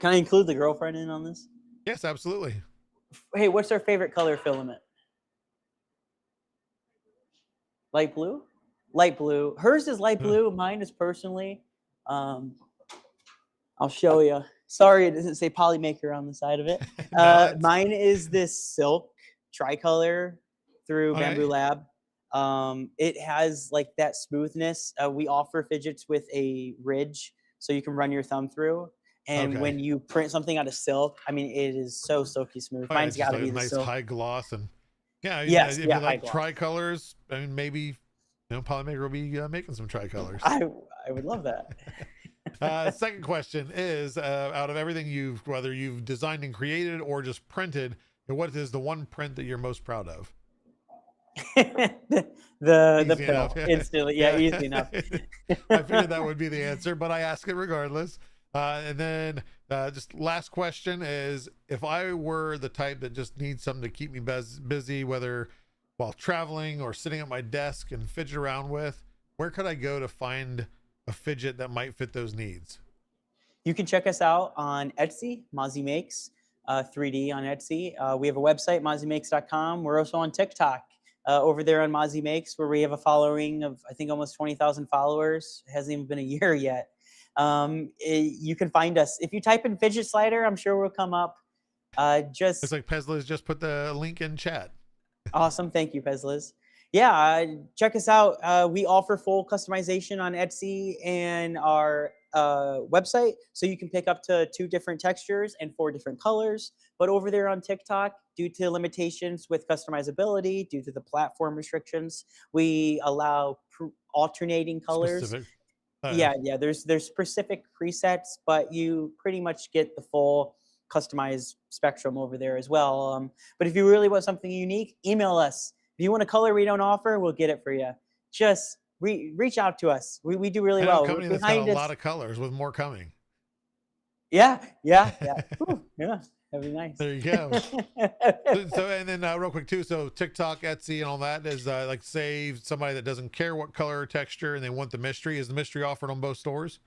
Can I include the girlfriend in on this? Yes, absolutely. Hey, what's our favorite color filament? Light blue? Light blue. Hers is light blue. Mine is personally, I'll show you. Sorry, it doesn't say Polymaker on the side of it. Mine is this silk tricolor through Bamboo Lab. It has like that smoothness. We offer fidgets with a ridge so you can run your thumb through. And when you print something out of silk, I mean, it is so silky smooth. Mine's got to be the nice silk. high gloss. And if you like tricolors, I mean, maybe Polymaker will be making some tricolors. I would love that. Second question is, out of everything whether you've designed and created or just printed, what is the one print that you're most proud of? the pill instantly. Easy enough. I figured that would be the answer, but I ask it regardless. And then just last question is, if I were the type that just needs something to keep me busy, whether while traveling or sitting at my desk and fidget around with, where could I go to find a fidget that might fit those needs? You can check us out on Etsy, MozzieMakes, 3D on Etsy. We have a website, MozzieMakes.com. We're also on TikTok over there on MozzieMakes, where we have a following of, I think, almost 20,000 followers. It hasn't even been a year yet. You can find us. If you type in fidget slider, I'm sure we'll come up. It's like Pezla's just put the link in chat. Awesome. Thank you, Pezlas. Yeah, check us out. We offer full customization on Etsy and our website, so you can pick up to 2 different textures and 4 different colors. But over there on TikTok, due to limitations with customizability, due to the platform restrictions, we allow alternating colors. Specific. Yeah, there's specific presets, but you pretty much get the full customized spectrum over there as well. But if you really want something unique, email us. If you want a color we don't offer, we'll get it for you. Just reach out to us. We do really well. A company that's got a lot of colors, with more coming. Yeah. Ooh, yeah, that'd be nice. There you go. So and then real quick too, so TikTok, Etsy, and all that is like, say somebody that doesn't care what color or texture and they want the mystery. Is the mystery offered on both stores?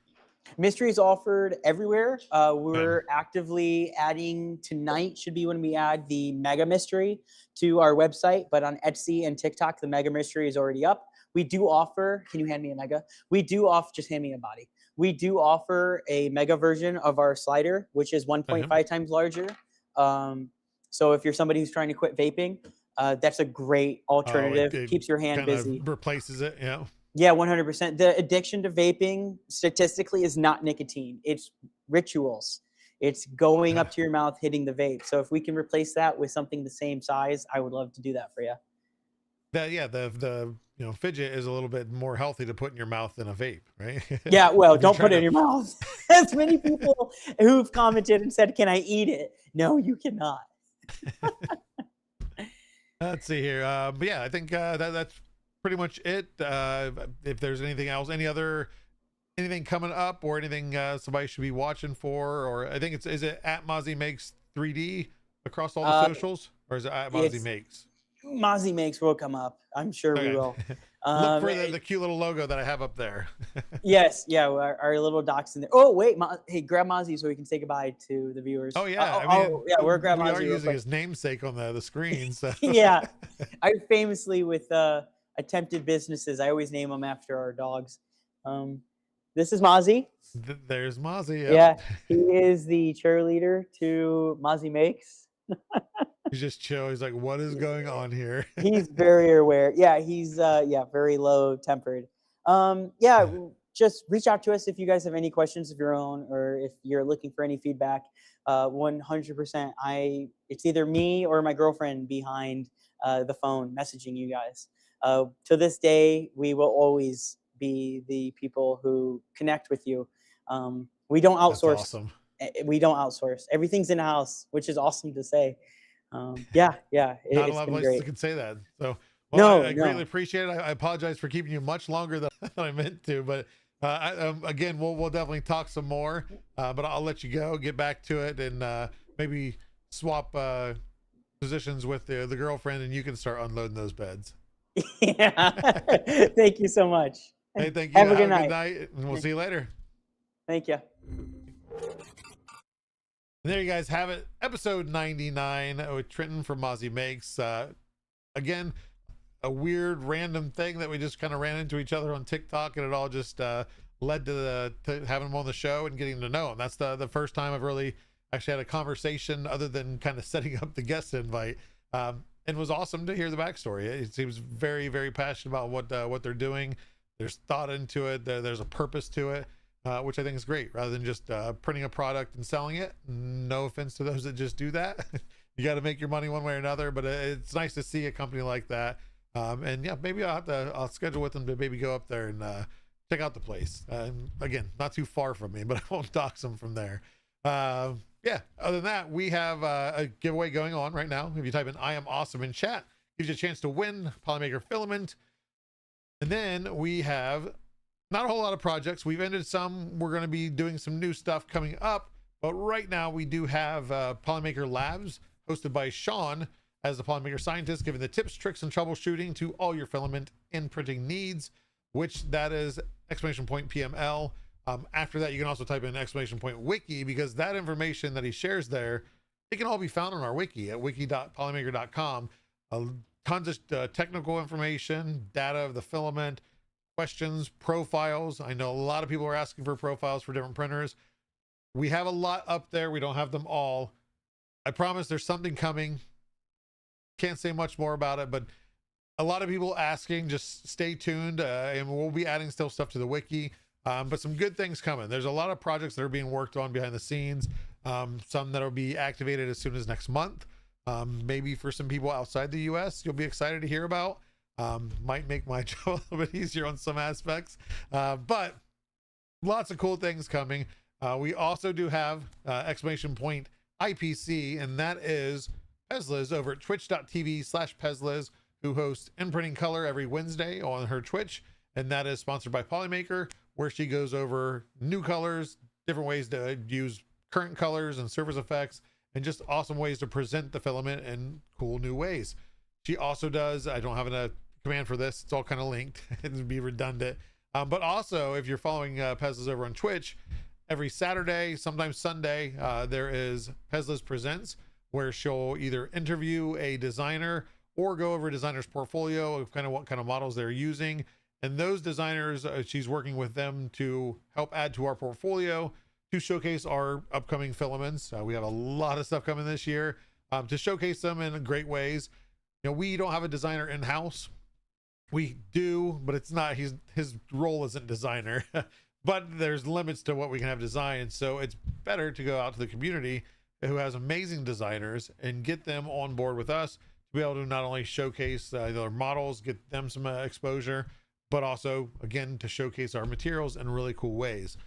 Mystery is offered everywhere. We're actively adding, tonight should be when we add the Mega Mystery to our website, but on Etsy and TikTok, the Mega Mystery is already up. We do offer, can you hand me a Mega? We do offer, just hand me a body. We do offer a Mega version of our slider, which is 1.5 times larger. So if you're somebody who's trying to quit vaping, that's a great alternative. Keeps your hand busy. Replaces it, yeah. Yeah, 100%. The addiction to vaping statistically is not nicotine. It's rituals. It's going up to your mouth, hitting the vape. So if we can replace that with something the same size, I would love to do that for you. The fidget is a little bit more healthy to put in your mouth than a vape, right? Yeah, well, don't put it in your mouth. As many people who've commented and said, "Can I eat it?" No, you cannot. Let's see here. But yeah, I think that's pretty much it. If there's anything else, anything coming up, or anything somebody should be watching for, or I think is it at MozzieMakes 3D across all the socials, or is it at MozzieMakes? MozzieMakes will come up. I'm sure we will. Look for the cute little logo that I have up there. Yes, yeah, our little docs in there. Oh wait, hey, grab Mozzie so we can say goddbye to the viewers. Oh yeah, yeah, we're grab Mozzie. We are using his namesake on the screen. So. Yeah, I famously with attempted businesses, I always name them after our dogs. This is Mozzie. There's Mozzie. Yep. Yeah, he is the cheerleader to MozzieMakes. He's just chill. He's like, what is going on here? He's very aware. Yeah, he's very low tempered. Just reach out to us if you guys have any questions of your own, or if you're looking for any feedback. 100%. It's either me or my girlfriend behind the phone messaging you guys. To this day, we will always be the people who connect with you. We don't outsource. That's awesome. We don't outsource. Everything's in house, which is awesome to say. Not a lot of places can say that. So I greatly appreciate it. I apologize for keeping you much longer than I meant to, but again, we'll definitely talk some more. But I'll let you go, get back to it, and maybe swap positions with the girlfriend, and you can start unloading those beds. Yeah. Thank you so much. Hey, thank you. Have a good night, and we'll see you later. Thank you. And there you guys have it, episode 99 with Trenton from MozzieMakes. Again, a weird random thing that we just kind of ran into each other on TikTok, and it all just led to having him on the show and getting to know him. That's the first time I've really actually had a conversation other than kind of setting up the guest invite. And it was awesome to hear the backstory. It seems very, very passionate about what they're doing. There's thought into it. There's a purpose to it. Which I think is great, rather than just printing a product and selling it. No offense to those that just do that. You got to make your money one way or another, but it's nice to see a company like that. And yeah, maybe I'll schedule with them to maybe go up there and check out the place. Again, not too far from me, but I won't dox them from there. Yeah, other than that, we have a giveaway going on right now. If you type in "I am awesome" in chat, gives you a chance to win Polymaker filament. And then we have not a whole lot of projects. We've ended some. We're going to be doing some new stuff coming up, but right now we do have Polymaker Labs hosted by Sean as the Polymaker scientist, giving the tips, tricks, and troubleshooting to all your filament and printing needs, which that is !PML. After that, you can also type in !wiki, because that information that he shares there, it can all be found on our wiki at wiki.polymaker.com. Tons of technical information, data of the filament, questions, profiles. I know a lot of people are asking for profiles for different printers. We have a lot up there. We don't have them all. I promise there's something coming. Can't say much more about it, but a lot of people asking. Just stay tuned, and we'll be adding still stuff to the wiki. But some good things coming. There's a lot of projects that are being worked on behind the scenes. Some that will be activated as soon as next month. Maybe for some people outside the US, you'll be excited to hear about. Might make my job a little bit easier on some aspects. But lots of cool things coming. We also do have !IPC, and that is Pezliz over at twitch.tv/Pezliz, who hosts Imprinting Color every Wednesday on her Twitch. And that is sponsored by Polymaker, where she goes over new colors, different ways to use current colors and surface effects, and just awesome ways to present the filament in cool new ways. She also does, I don't have a command for this, it's all kind of linked, it'd be redundant. But also, if you're following Pezliz over on Twitch, every Saturday, sometimes Sunday, there is Pezliz Presents, where she'll either interview a designer or go over a designer's portfolio of kind of what kind of models they're using. And those designers, she's working with them to help add to our portfolio to showcase our upcoming filaments. We have a lot of stuff coming this year to showcase them in great ways. You know, we don't have a designer in-house. We do, but it's not, his role isn't designer. But there's limits to what we can have designed. So it's better to go out to the community who has amazing designers and get them on board with us to be able to not only showcase their models, get them some exposure, but also, again, to showcase our materials in really cool ways.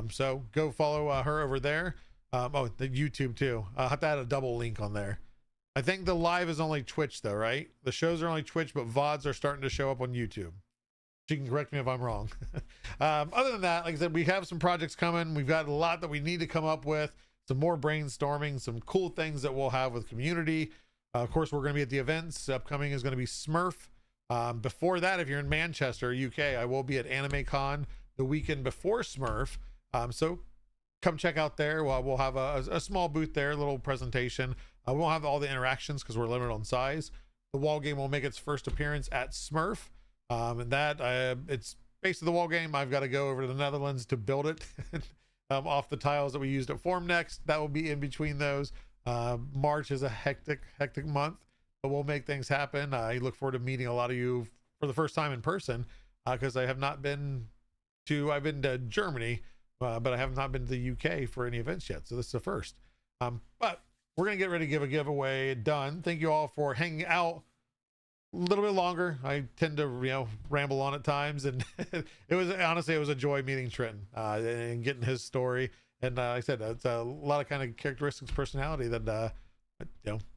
So go follow her over there. Oh, the YouTube too. I'll have to add a double link on there. I think the live is only Twitch though, right? The shows are only Twitch, but VODs are starting to show up on YouTube. She can correct me if I'm wrong. Other than that, like I said, we have some projects coming. We've got a lot that we need to come up with, some more brainstorming, some cool things that we'll have with community. Of course, we're going to be at the events. Upcoming is going to be Smurf. Before that, if you're in Manchester, UK, I will be at AnimeCon the weekend before Smurf. So come check out there. We'll have a small booth there, a little presentation. We won't have all the interactions because we're limited on size. The wall game will make its first appearance at Smurf. And that it's based on the wall game. I've got to go over to the Netherlands to build it off the tiles that we used at Form Next. That will be in between those. March is a hectic month, but we'll make things happen. I look forward to meeting a lot of you for the first time in person, because I have not been to, I've been to Germany, but I have not been to the UK for any events yet. So this is the first. But we're going to get ready to give a giveaway done. Thank you all for hanging out a little bit longer. I tend to, ramble on at times, and it was a joy meeting Trenton and getting his story. And like I said, it's a lot of kind of characteristics, personality that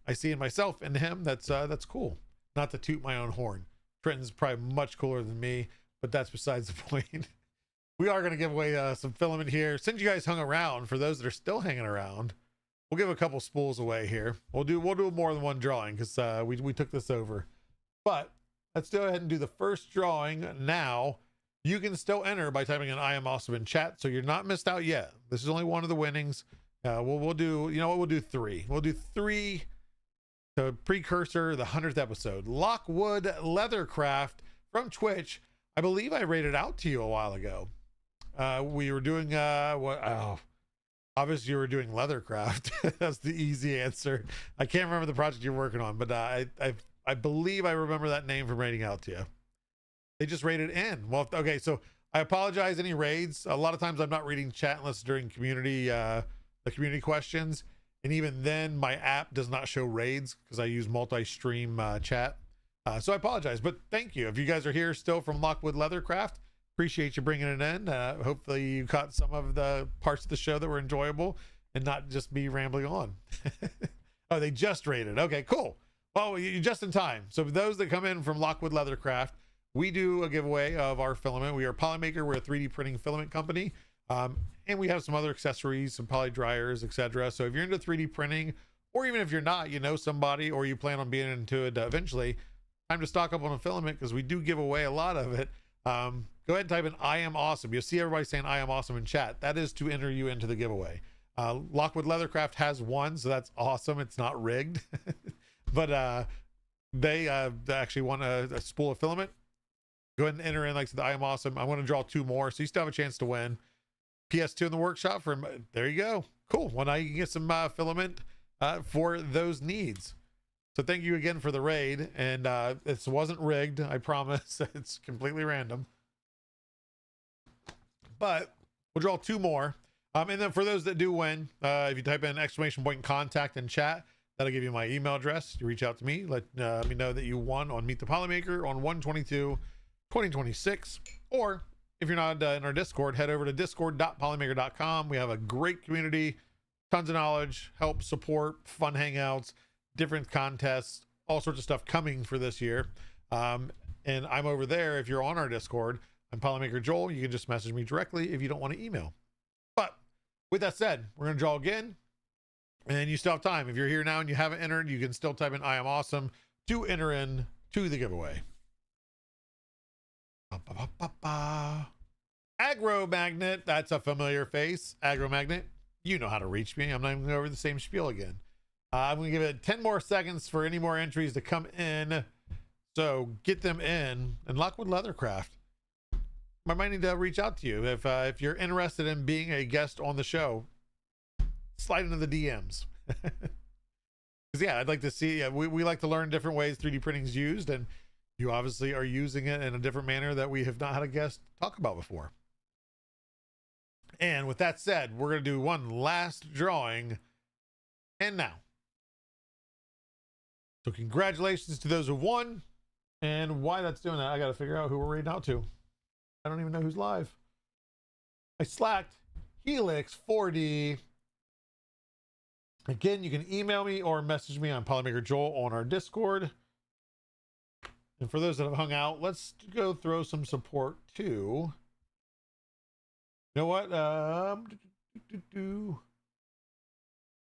I see in myself and him. That's cool. Not to toot my own horn. Trenton's probably much cooler than me, but that's besides the point. We are going to give away some filament here. Since you guys hung around, for those that are still hanging around, we'll give a couple spools away here. We'll do more than one drawing because we took this over. But let's go ahead and do the first drawing now. You can still enter by typing in "I am awesome" in chat, so you're not missed out yet. This is only one of the winnings. We'll do, we'll do three. We'll do three to precursor the 100th episode. Lockwood Leathercraft from Twitch. I believe I rated out to you a while ago. We were doing obviously you were doing Leathercraft. That's the easy answer. I can't remember the project you're working on, but I believe I remember that name from rating out to you. They just rated in. Well, okay, so I apologize any raids. A lot of times I'm not reading chat unless during community the community questions, and even then my app does not show raids because I use multi-stream chat. So I apologize, but thank you. If you guys are here still from Lockwood Leathercraft, appreciate you bringing it in. Hopefully you caught some of the parts of the show that were enjoyable and not just me rambling on. Oh, they just rated. Okay, cool. Well, you're just in time. So those that come in from Lockwood Leathercraft, we do a giveaway of our filament. We are Polymaker. We're a 3D printing filament company. And we have some other accessories, some poly dryers, etc. So if you're into 3D printing, or even if you're not, you know somebody, or you plan on being into it eventually, time to stock up on a filament because we do give away a lot of it. Go ahead and type in I am awesome. You'll see everybody saying I am awesome in chat. That is to enter you into the giveaway. Lockwood Leathercraft has one, so that's awesome. It's not rigged. But they actually won a spool of filament. Go ahead and enter in, like I said, I am awesome. I want to draw 2 more, so you still have a chance to win. PS2 in the workshop for, there you go. Cool. Well, now you can get some filament for those needs. So thank you again for the raid. And this wasn't rigged, I promise. It's completely random. But we'll draw 2 more. And then for those that do win, if you type in ! contact in chat, that'll give you my email address. You reach out to me, let me know that you won on Meet the Polymaker on 1/22/2026. Or if you're not in our Discord, head over to discord.polymaker.com. We have a great community, tons of knowledge, help, support, fun hangouts, different contests, all sorts of stuff coming for this year. And I'm over there. If you're on our Discord, I'm Polymaker Joel. You can just message me directly if you don't want to email. But with that said, we're going to draw again. And you still have time. If you're here now and you haven't entered, you can still type in I am awesome to enter in to the giveaway. Agro Magnet, that's a familiar face. Agro Magnet, you know how to reach me. I'm not even going to go over the same spiel again. I'm going to give it 10 more seconds for any more entries to come in. So get them in. And Lockwood Leathercraft, I might need to reach out to you if you're interested in being a guest on the show. Slide into the DMs. Because yeah, I'd like to see. We like to learn different ways 3D printing is used, and you obviously are using it in a different manner that we have not had a guest talk about before. And with that said, we're going to do one last drawing. And now. So congratulations to those who won. And why that's doing that, I got to figure out who we're reading out to. I don't even know who's live. I slacked. Helix 4D. Again, you can email me or message me on Polymaker Joel on our Discord. And for those that have hung out, let's go throw some support too. You know what? I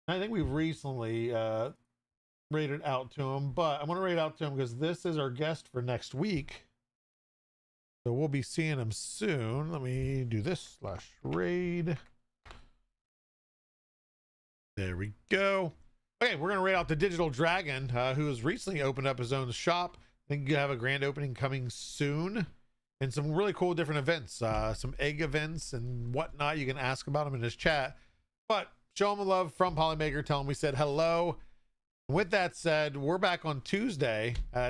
think we've recently rated out to him, but I'm going to rate out to him because this is our guest for next week. So we'll be seeing him soon. Let me do this /raid. There we go. Okay, we're going to rate out the Digital Dragon, who has recently opened up his own shop. I think you have a grand opening coming soon. And some really cool different events, some egg events and whatnot. You can ask about them in his chat. But show him the love from Polymaker. Tell him we said hello. With that said, we're back on Tuesday at